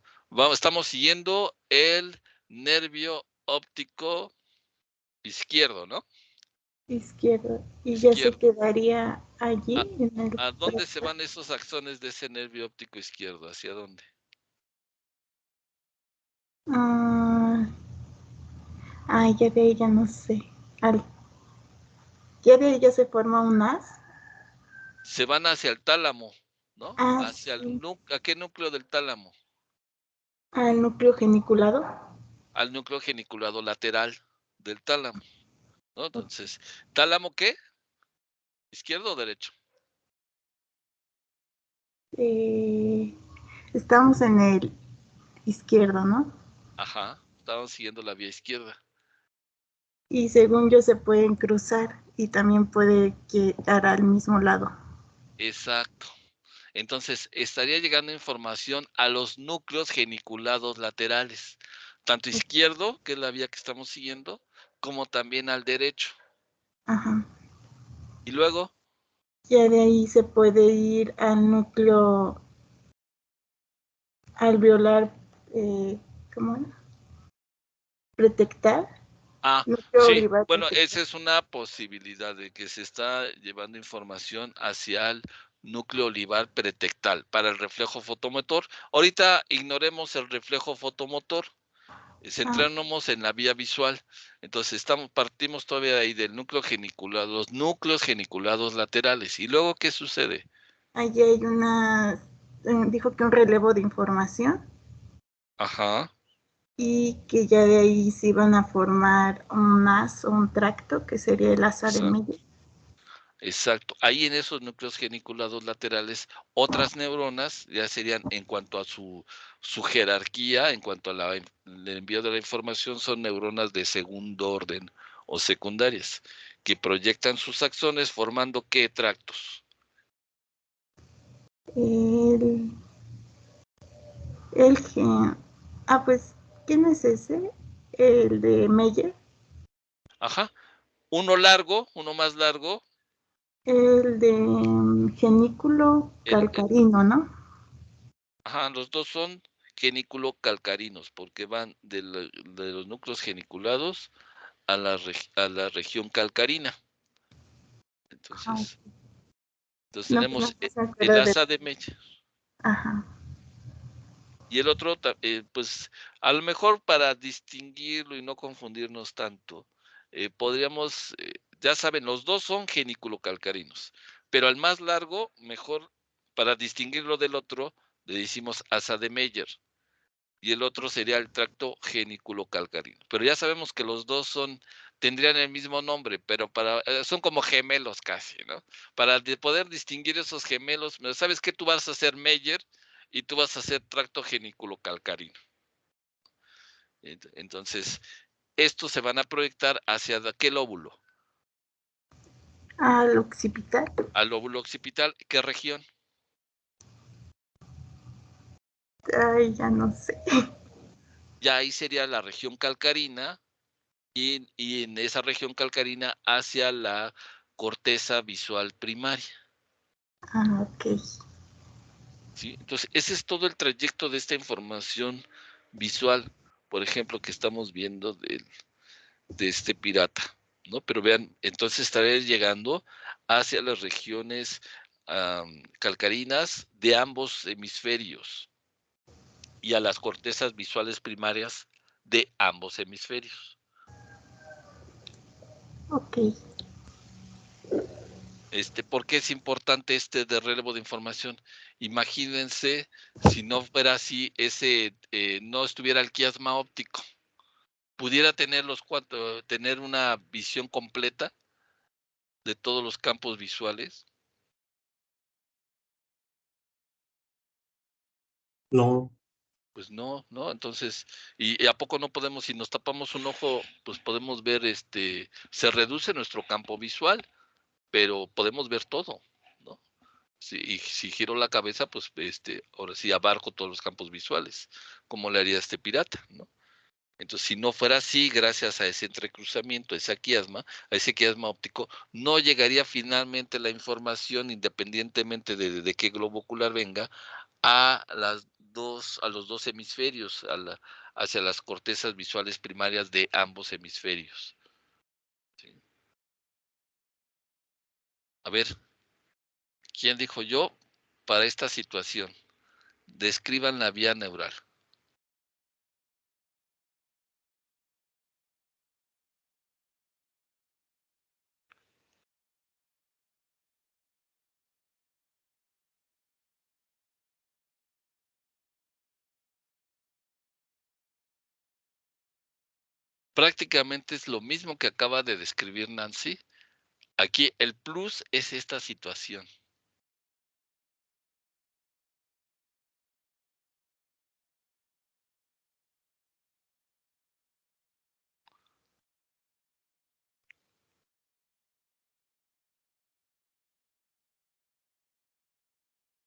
estamos siguiendo el nervio óptico izquierdo, ¿no? Izquierdo. Y ya se quedaría allí. ¿A dónde se van esos axones de ese nervio óptico izquierdo? ¿Hacia dónde? Ya de ahí ya no sé. Ya de ahí ya se forma un haz. Se van hacia el tálamo, ¿no? Sí. ¿A qué núcleo del tálamo? Al núcleo geniculado. Al núcleo geniculado lateral del tálamo, ¿no? Entonces, ¿tálamo qué? ¿Izquierdo o derecho? Estamos en el izquierdo, ¿no? Ajá, estamos siguiendo la vía izquierda. Y según yo se pueden cruzar y también puede quedar al mismo lado. Exacto. Entonces, estaría llegando información a los núcleos geniculados laterales. tanto izquierdo, que es la vía que estamos siguiendo, como también al derecho. Ajá. Y luego, Ya de ahí se puede ir al núcleo alveolar, ¿cómo era? Pretectal. Núcleo sí, olivar bueno, pretectal. esa es una posibilidad de que se está llevando información hacia el núcleo olivar pretectal para el reflejo fotomotor. Ahorita ignoremos el reflejo fotomotor, centrándonos en la vía visual. Entonces partimos todavía ahí del núcleo geniculado, los núcleos geniculados laterales. ¿Y luego qué sucede? Allí hay dijo que un relevo de información. Ajá. Y que ya de ahí se iban a formar un haz o un tracto, que sería el asa de Meyer. Exacto. Ahí en esos núcleos geniculados laterales, otras neuronas ya serían en cuanto a su jerarquía, en cuanto a el envío de la información, son neuronas de segundo orden o secundarias, que proyectan sus axones formando ¿qué tractos? Pues, ¿quién es ese? El de Meyer. Ajá. Uno largo, uno más largo. El de genículo calcarino, ¿no? Ajá, los dos son genículo-calcarinos, porque van de los núcleos geniculados a la región calcarina. Entonces No, pues tenemos no se el acuerda de. asa de Meyer. Ajá. Y el otro, pues a lo mejor para distinguirlo y no confundirnos tanto, podríamos, ya saben, los dos son genículo-calcarinos, pero al más largo, mejor para distinguirlo del otro, le decimos asa de Meyer. Y el otro sería el tracto genículo-calcarino. Pero ya sabemos que los dos tendrían el mismo nombre, pero son como gemelos casi, ¿no? Para poder distinguir esos gemelos, ¿sabes qué? Tú vas a hacer Meyer y tú vas a hacer tracto genículo-calcarino. Entonces, estos se van a proyectar hacia qué lóbulo. Al occipital. Al lóbulo occipital, ¿qué región? Ay, ya no sé. Ya ahí sería la región calcarina y en esa región calcarina hacia la corteza visual primaria. Ok. ¿Sí? Entonces, ese es todo el trayecto de esta información visual, por ejemplo, que estamos viendo de este pirata, ¿no? Pero vean, entonces estaría llegando hacia las regiones calcarinas de ambos hemisferios y a las cortezas visuales primarias de ambos hemisferios. Ok. ¿Por qué es importante de relevo de información? Imagínense si no fuera así, no estuviera el quiasma óptico, pudiera tener una visión completa de todos los campos visuales. No, Pues no, ¿no? Entonces, ¿y a poco no podemos, si nos tapamos un ojo, pues podemos ver, se reduce nuestro campo visual, pero podemos ver todo, ¿no? Y si giro la cabeza, pues ahora sí abarco todos los campos visuales, como le haría este pirata, ¿no? Entonces, si no fuera así, gracias a ese entrecruzamiento, a ese quiasma óptico, no llegaría finalmente la información, independientemente de qué globo ocular venga, a los dos hemisferios, hacia las cortezas visuales primarias de ambos hemisferios. ¿Sí? A ver, ¿quién dijo yo para esta situación? Describan la vía neural. Prácticamente es lo mismo que acaba de describir Nancy. Aquí el plus es esta situación.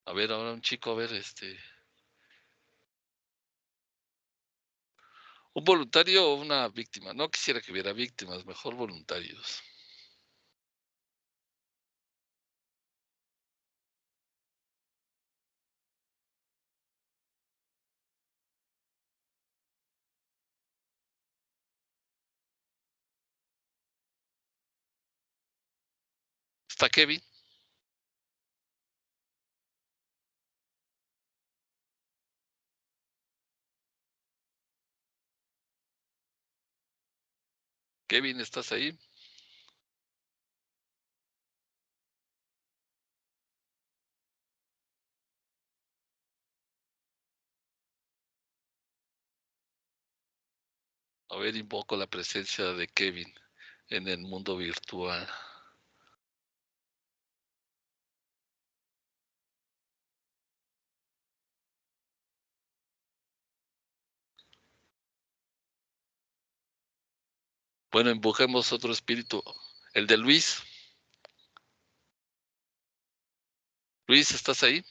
A ver, ahora un chico, a ver, Un voluntario o una víctima. No quisiera que hubiera víctimas, mejor voluntarios. ¿Está Kevin? Kevin, ¿estás ahí? A ver, invoco la presencia de Kevin en el mundo virtual. Bueno, invoquemos otro espíritu, el de Luis. Luis, ¿estás ahí?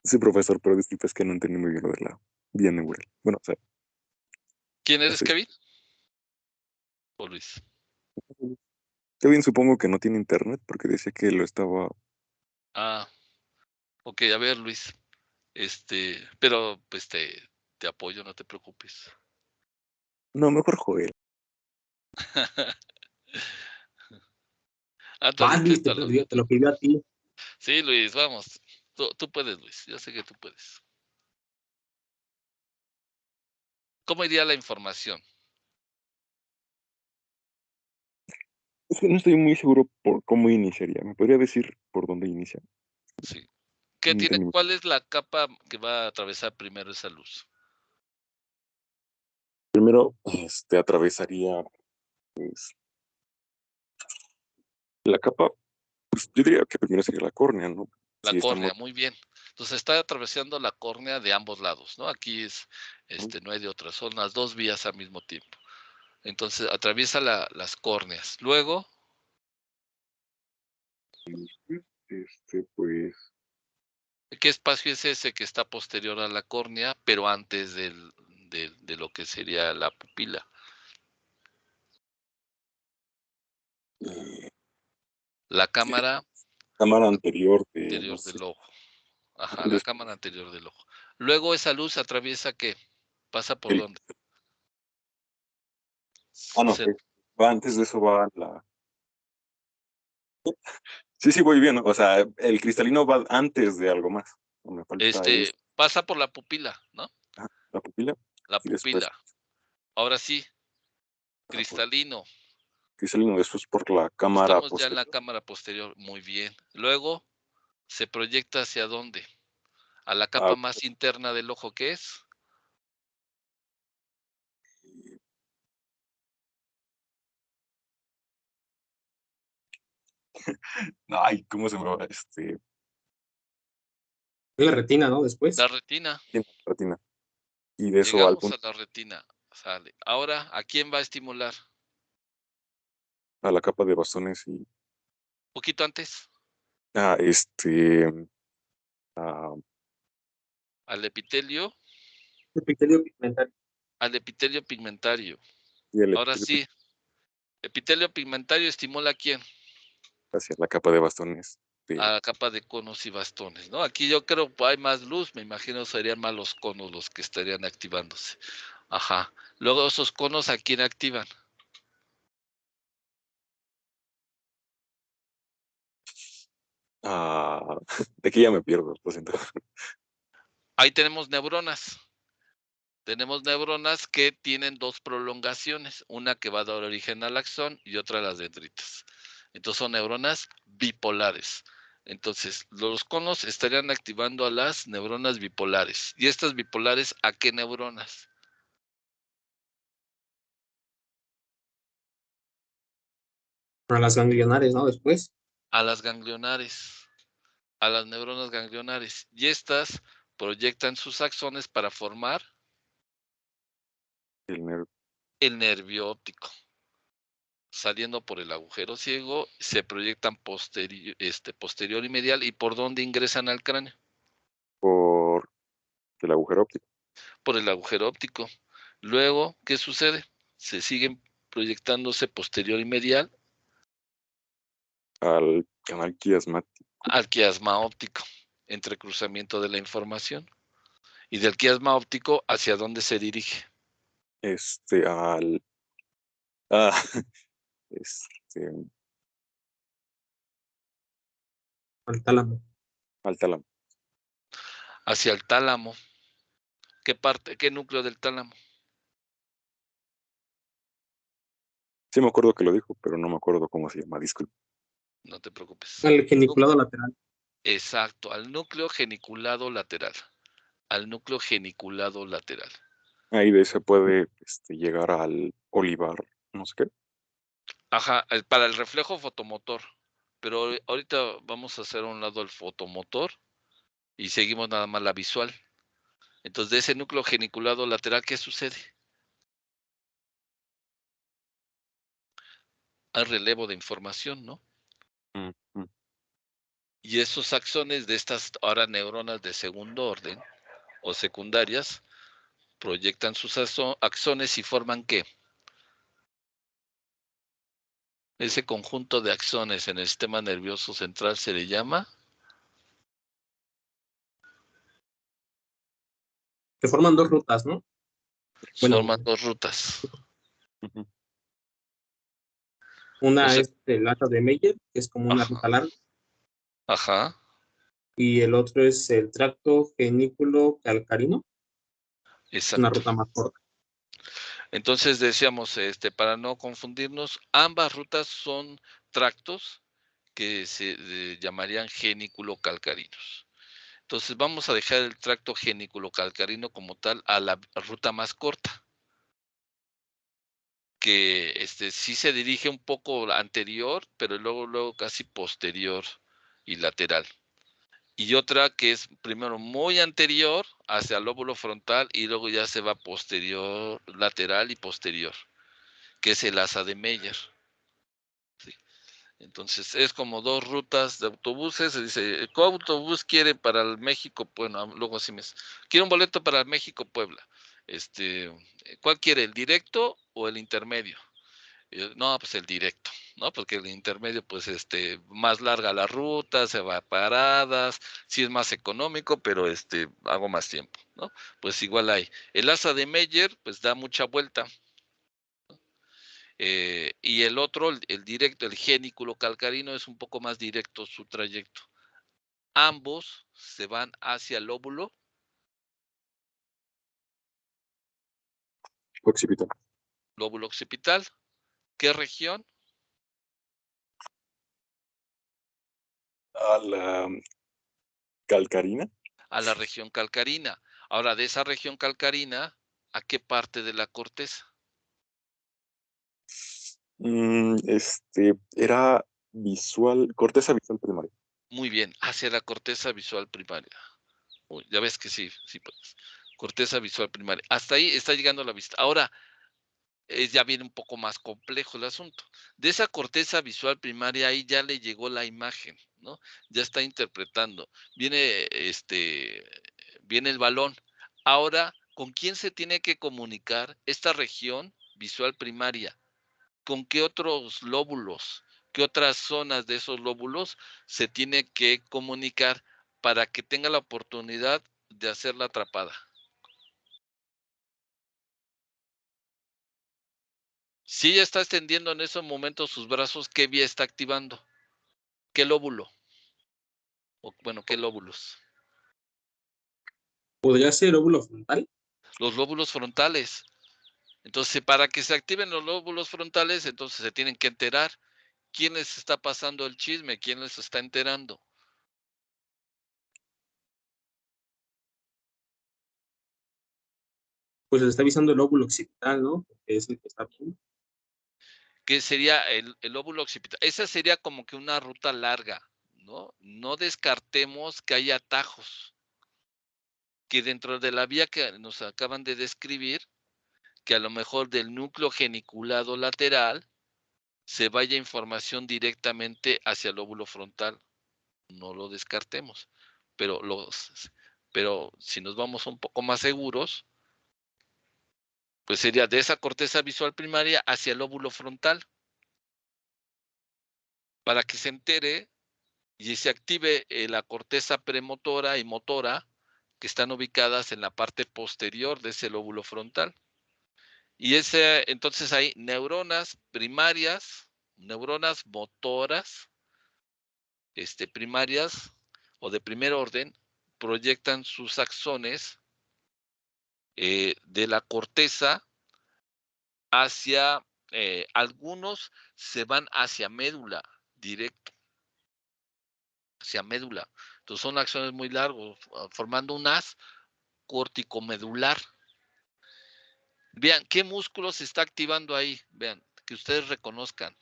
Sí, profesor, pero disculpe, es que no entendí muy bien lo de la vía neural. Bueno, o sea, ¿Quién eres, así. Kevin? ¿O Luis? Kevin supongo que no tiene internet porque decía que lo estaba... Ah, ok, a ver, Luis. Pero pues te apoyo, no te preocupes. No, mejor Joel. Ándale, Vas, Luis, inténtalo. te lo pidió a ti. Sí, Luis, vamos. Tú puedes, Luis. Yo sé que tú puedes. ¿Cómo iría la información? Es que no estoy muy seguro por cómo iniciaría. ¿Me podría decir por dónde inicia? Sí. No entendí muy- ¿Cuál es la capa que va a atravesar primero esa luz? Primero, atravesaría, pues, la capa. Pues yo diría que primero sería la córnea, ¿no? La Si estamos... córnea, muy bien. Entonces está atravesando la córnea de ambos lados, ¿no? Aquí no hay de otra, son las dos vías al mismo tiempo. Entonces atraviesa las córneas. Luego, Pues, ¿qué espacio es ese que está posterior a la córnea, pero antes de lo que sería la pupila? La cámara cámara anterior de, no anterior sé, del ojo. Ajá, la cámara anterior del ojo. Luego esa luz atraviesa ¿qué? ¿Pasa por el- dónde? no, Se- va antes de eso va la... Sí, sí, voy bien. O sea, el cristalino va antes de algo más. Me falta Pasa por la pupila, ¿no? la pupila La y después pupila. Ahora sí, por cristalino. cristalino, después por la cámara Estamos ya en la posterior. cámara posterior. Muy bien. Luego se proyecta hacia dónde? A la Ah, capa más interna del ojo, ¿qué es? ay, ¿cómo se me va? Es la retina, ¿no? Después. La retina. Retina. Y de eso va al Llegamos a punto, la retina. Sale. Ahora, ¿a quién va a estimular? a la capa de bastones y Poquito antes, ah, ah, al epitelio, Epitelio pigmentario. al epitelio pigmentario. y el Ahora epitelio sí, epitelio pigmentario estimula ¿a quién? hacia la capa de bastones A de la capa de conos y bastones, ¿no? Aquí yo creo que hay más luz, me imagino serían más los conos los que estarían activándose. Ajá. Luego esos conos, ¿a quién activan? ah, de que ya me pierdo, lo siento. Ahí tenemos neuronas. Tenemos neuronas que tienen dos prolongaciones, una que va a dar origen al axón y otra a las dendritas. Entonces son neuronas bipolares. Entonces, los conos estarían activando a las neuronas bipolares. ¿Y estas bipolares a qué neuronas? Para las ganglionares, ¿no? Después. A las ganglionares, a las neuronas ganglionares. Y estas proyectan sus axones para formar El nervio. el nervio óptico. saliendo por el agujero ciego, se proyectan posterior y medial. ¿Y por dónde ingresan al cráneo? Por el agujero óptico. Por el agujero óptico. Luego, ¿qué sucede? Se siguen proyectándose posterior y medial Al canal quiasmático. al quiasma óptico, entrecruzamiento de la información. Y del quiasma óptico, ¿hacia dónde se dirige? Al. Ah, este. Al tálamo. Al tálamo. Hacia el tálamo. ¿Qué parte, qué núcleo del tálamo? Sí me acuerdo que lo dijo, pero no me acuerdo cómo se llama, disculpe. No te preocupes. Al geniculado lateral. Exacto, al núcleo geniculado lateral. Al núcleo geniculado lateral. Ahí de se puede llegar al olivar, no sé qué. Ajá, para el reflejo fotomotor. Pero ahorita vamos a hacer a un lado el fotomotor y seguimos nada más la visual. Entonces, de ese núcleo geniculado lateral, ¿qué sucede? Hay relevo de información, ¿no? Ujú. Y esos axones de estas ahora neuronas de segundo orden o secundarias proyectan sus axones y forman ¿qué? Ese conjunto de axones en el sistema nervioso central se le llama. Que forman dos rutas, ¿no? Bueno, Forman dos rutas. Ujú. una Entonces, es el asa de Meyer, que es como una ajá, ruta larga, ajá, y el otro es el tracto genículo calcarino, una exacto. ruta más corta. Entonces decíamos, para no confundirnos, ambas rutas son tractos que se llamarían geniculocalcarinos. Entonces vamos a dejar el tracto geniculocalcarino como tal a la ruta más corta, que sí se dirige un poco anterior, pero luego casi posterior y lateral. Y otra que es primero muy anterior hacia el lóbulo frontal y luego ya se va posterior, lateral y posterior, que es el asa de Meyer. ¿Sí? Entonces es como dos rutas de autobuses. Se dice, ¿qué autobús quiere para el México? Bueno, luego así me quiere un boleto para el México-Puebla. ¿Cuál quiere, el directo o el intermedio? No, pues el directo, ¿no? Porque el intermedio, pues, más larga la ruta, se va a paradas, sí es más económico, pero hago más tiempo, ¿no? Pues igual hay. El asa de Meyer, pues da mucha vuelta. Y el otro, el directo, el genículo calcarino, es un poco más directo su trayecto. Ambos se van hacia el lóbulo Occipital. occipital. ¿Qué región? A la calcarina. A la región calcarina. Ahora, de esa región calcarina, ¿a qué parte de la corteza? Era visual, corteza visual primaria. Muy bien, hacia la corteza visual primaria. Uy, ya ves que sí, sí puedes. Corteza visual primaria. Hasta ahí está llegando la vista. Ahora, ya viene un poco más complejo el asunto. De esa corteza visual primaria, ahí ya le llegó la imagen, ¿no? Ya está interpretando. Viene el balón. Ahora, ¿con quién se tiene que comunicar esta región visual primaria? ¿Con qué otros lóbulos, qué otras zonas de esos lóbulos se tiene que comunicar para que tenga la oportunidad de hacer la atrapada? Si ella está extendiendo en esos momentos sus brazos, ¿qué vía está activando? ¿Qué lóbulo? O bueno, ¿qué lóbulos? ¿Podría ser óvulo frontal? Los lóbulos frontales. Entonces, para que se activen los lóbulos frontales, entonces se tienen que enterar quién les está pasando el chisme, quién les está enterando. Pues le está avisando el óvulo occipital, ¿no? Porque es el que está bien. Que sería el lóbulo occipital. Esa sería como que una ruta larga, ¿no? No descartemos que haya atajos, que dentro de la vía que nos acaban de describir, que a lo mejor del núcleo geniculado lateral se vaya información directamente hacia el lóbulo frontal. No lo descartemos, pero si nos vamos un poco más seguros, pues sería de esa corteza visual primaria hacia el lóbulo frontal, para que se entere y se active la corteza premotora y motora, que están ubicadas en la parte posterior de ese lóbulo frontal. Y entonces hay neuronas primarias, neuronas motoras, primarias o de primer orden, proyectan sus axones de la corteza hacia, algunos se van hacia médula, directo, hacia médula. Entonces son axones muy largos, formando un haz corticomedular. Vean, ¿qué músculo se está activando ahí? Vean, que ustedes reconozcan.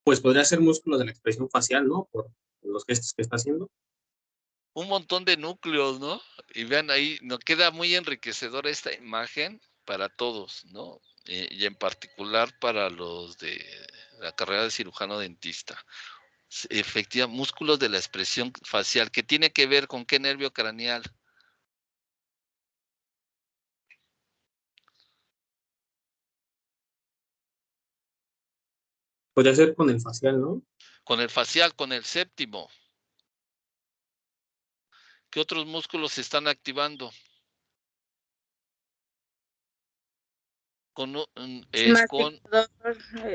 Pues podría ser músculo de la expresión facial, ¿no? Por los gestos que está haciendo. Un montón de núcleos, ¿no? Y vean ahí, nos queda muy enriquecedora esta imagen para todos, ¿no? Y en particular para los de la carrera de cirujano dentista. Efectivamente, músculos de la expresión facial, que tiene que ver con qué nervio craneal. Podría ser con el facial, ¿no? Con el facial, con el séptimo. ¿Qué otros músculos se están activando?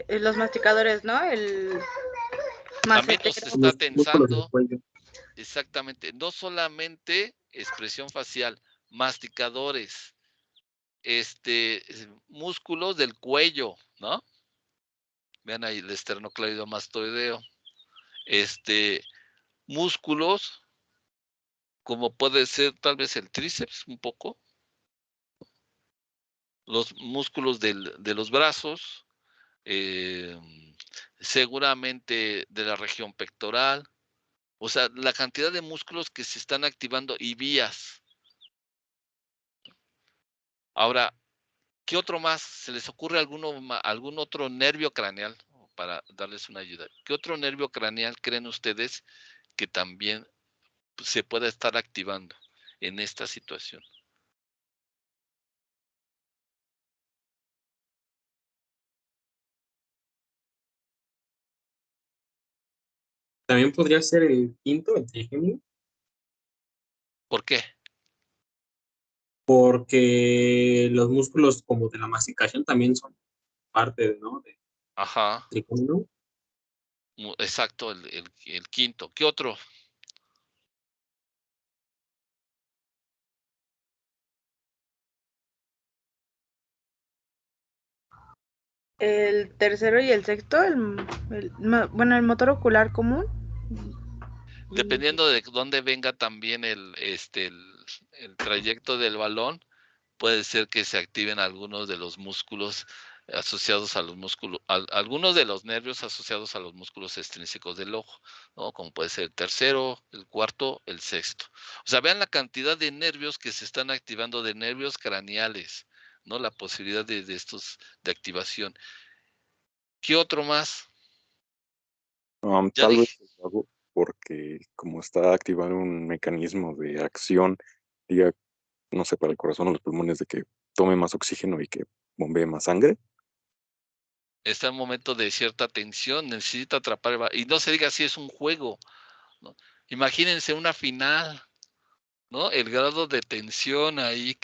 Los masticadores, ¿no? También los está Músculos del tensando. cuello. Exactamente. No solamente expresión facial, masticadores, músculos del cuello, ¿no? Vean ahí el esternocleidomastoideo. Músculos, como puede ser tal vez el tríceps un poco, los músculos de los brazos, seguramente de la región pectoral, o sea, la cantidad de músculos que se están activando y vías. Ahora, ¿qué otro más? ¿Se les ocurre algún otro nervio craneal para darles una ayuda? ¿Qué otro nervio craneal creen ustedes que también se pueda estar activando en esta situación? También podría ser el quinto, el trigémino. ¿Por qué? Porque los músculos como de la masticación también son parte, ¿no? Del Ajá, trigémino. exacto, el quinto. ¿Qué otro? El tercero y el sexto, bueno, el motor ocular común. Dependiendo de dónde venga también el trayecto del balón, puede ser que se activen algunos de los músculos asociados a los músculos, algunos de los nervios asociados a los músculos extrínsecos del ojo, ¿no? Como puede ser el tercero, el cuarto, el sexto. O sea, vean la cantidad de nervios que se están activando, de nervios craneales, ¿no? La posibilidad de activación. ¿Qué otro más? Ya Tal vez dije, el vago, porque como está activando un mecanismo de acción, diga, no sé, para el corazón o los pulmones, de que tome más oxígeno y que bombee más sangre. está en un momento de cierta tensión, necesita atrapar y no se diga si es un juego, ¿no? Imagínense una final, ¿no? El grado de tensión ahí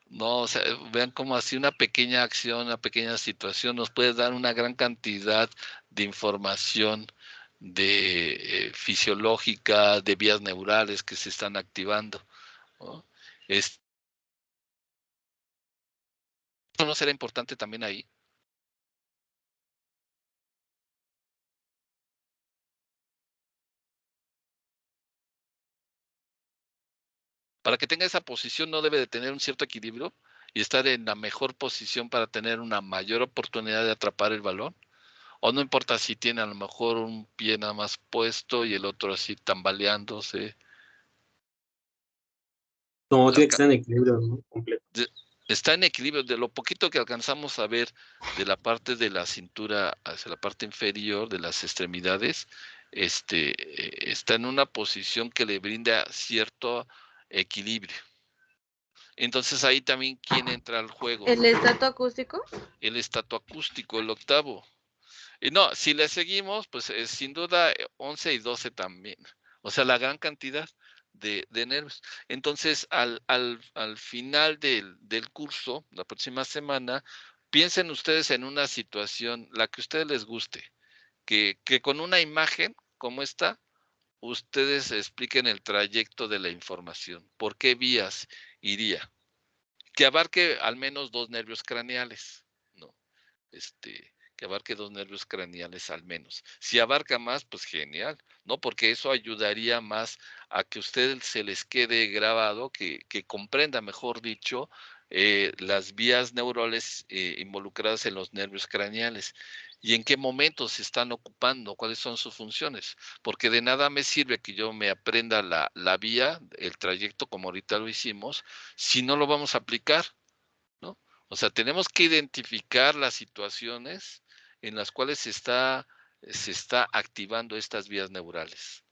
no, o sea, vean cómo así una pequeña acción, una pequeña situación nos puede dar una gran cantidad de información de fisiológica, de vías neurales que se están activando, ¿no? ¿Esto no será importante también ahí? Para que tenga esa posición no debe de tener un cierto equilibrio y estar en la mejor posición para tener una mayor oportunidad de atrapar el balón. O no importa si tiene a lo mejor un pie nada más puesto y el otro así tambaleándose. No, tiene que estar en equilibrio, ¿no? Completo. Está en equilibrio. De lo poquito que alcanzamos a ver de la parte de la cintura hacia la parte inferior de las extremidades, está en una posición que le brinda cierto equilibrio. Entonces ahí también, ¿quién entra al juego? ¿El estato acústico? El estatoacústico, el octavo. Y no, si le seguimos, pues sin duda 11 y 12 también. O sea, la gran cantidad de nervios. Entonces, al final del curso, la próxima semana, piensen ustedes en una situación, la que a ustedes les guste, que con una imagen como esta, ustedes expliquen el trayecto de la información. ¿Por qué vías iría? Que abarque al menos 2 nervios craneales, ¿no? Que abarque 2 nervios craneales al menos. Si abarca más, pues genial, ¿no? Porque eso ayudaría más a que a ustedes se les quede grabado, que comprenda, mejor dicho, las vías neurales involucradas en los nervios craneales y en qué momentos se están ocupando, cuáles son sus funciones, porque de nada me sirve que yo me aprenda la vía, el trayecto, como ahorita lo hicimos, si no lo vamos a aplicar, ¿no? O sea, tenemos que identificar las situaciones en las cuales se está activando estas vías neurales.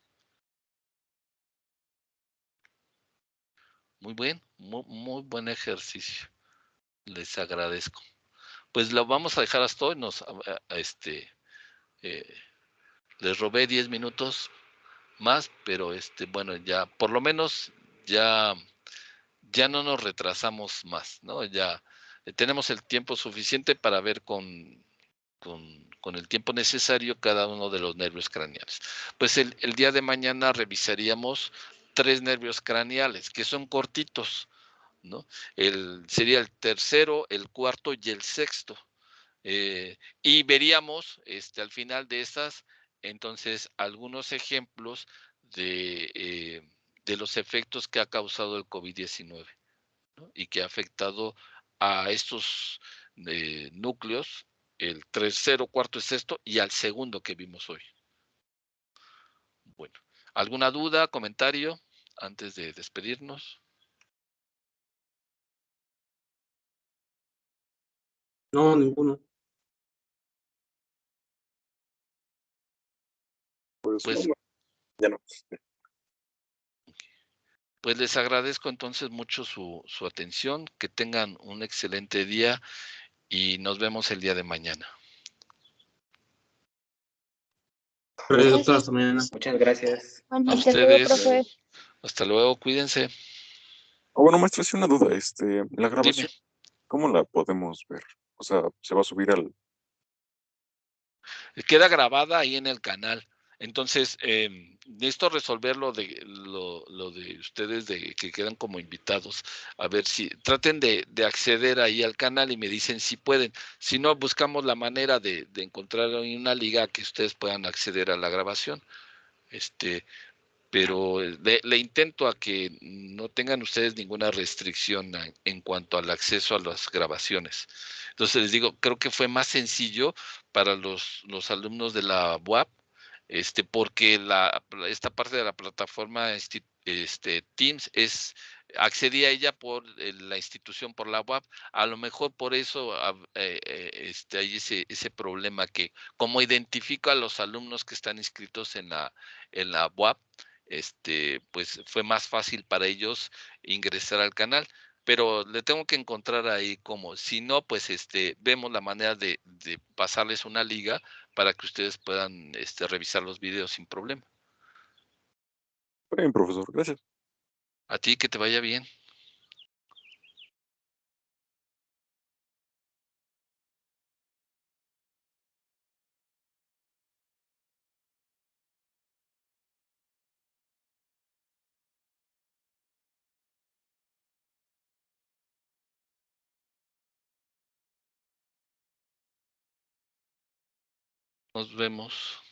Muy buen ejercicio. Les agradezco. Pues lo vamos a dejar hasta hoy. Les robé 10 minutos más, pero bueno, ya por lo menos ya no nos retrasamos más, ¿no? Ya tenemos el tiempo suficiente para ver con el tiempo necesario cada uno de los nervios craneales. Pues el día de mañana revisaríamos 3 nervios craneales, que son cortitos, ¿no? Sería el tercero, el cuarto y el sexto. Y veríamos al final de estas, entonces, algunos ejemplos de los efectos que ha causado el COVID-19, ¿no? Y que ha afectado a estos núcleos, el tercero, cuarto y sexto, y al segundo que vimos hoy. Bueno, ¿alguna duda, comentario antes de despedirnos? No, ninguno. Pues, Pues, no, ya no. pues les agradezco entonces mucho su atención, que tengan un excelente día y nos vemos el día de mañana. Gracias, doctor. Hasta mañana. Muchas gracias. A Igualmente, hasta luego, profe. ustedes, hasta luego, cuídense. Bueno, maestro, sí una duda. La Dime. grabación, ¿cómo la podemos ver? O sea, ¿se va a subir al...? Queda grabada ahí en el canal. Entonces, necesito resolver lo de ustedes de que quedan como invitados. A ver si traten de acceder ahí al canal y me dicen si pueden. Si no, buscamos la manera de encontrar ahí una liga que ustedes puedan acceder a la grabación. Pero le intento a que no tengan ustedes ninguna restricción en cuanto al acceso a las grabaciones. Entonces les digo, creo que fue más sencillo para los alumnos de la UAP, porque esta parte de la plataforma Teams accedí a ella por la institución, por la UAP. A lo mejor por eso hay ese problema que como identifico a los alumnos que están inscritos en la UAP, pues fue más fácil para ellos ingresar al canal, pero le tengo que encontrar ahí como, si no, pues vemos la manera de pasarles una liga para que ustedes puedan revisar los videos sin problema. Bien, profesor, gracias. A ti, que te vaya bien. Nos vemos.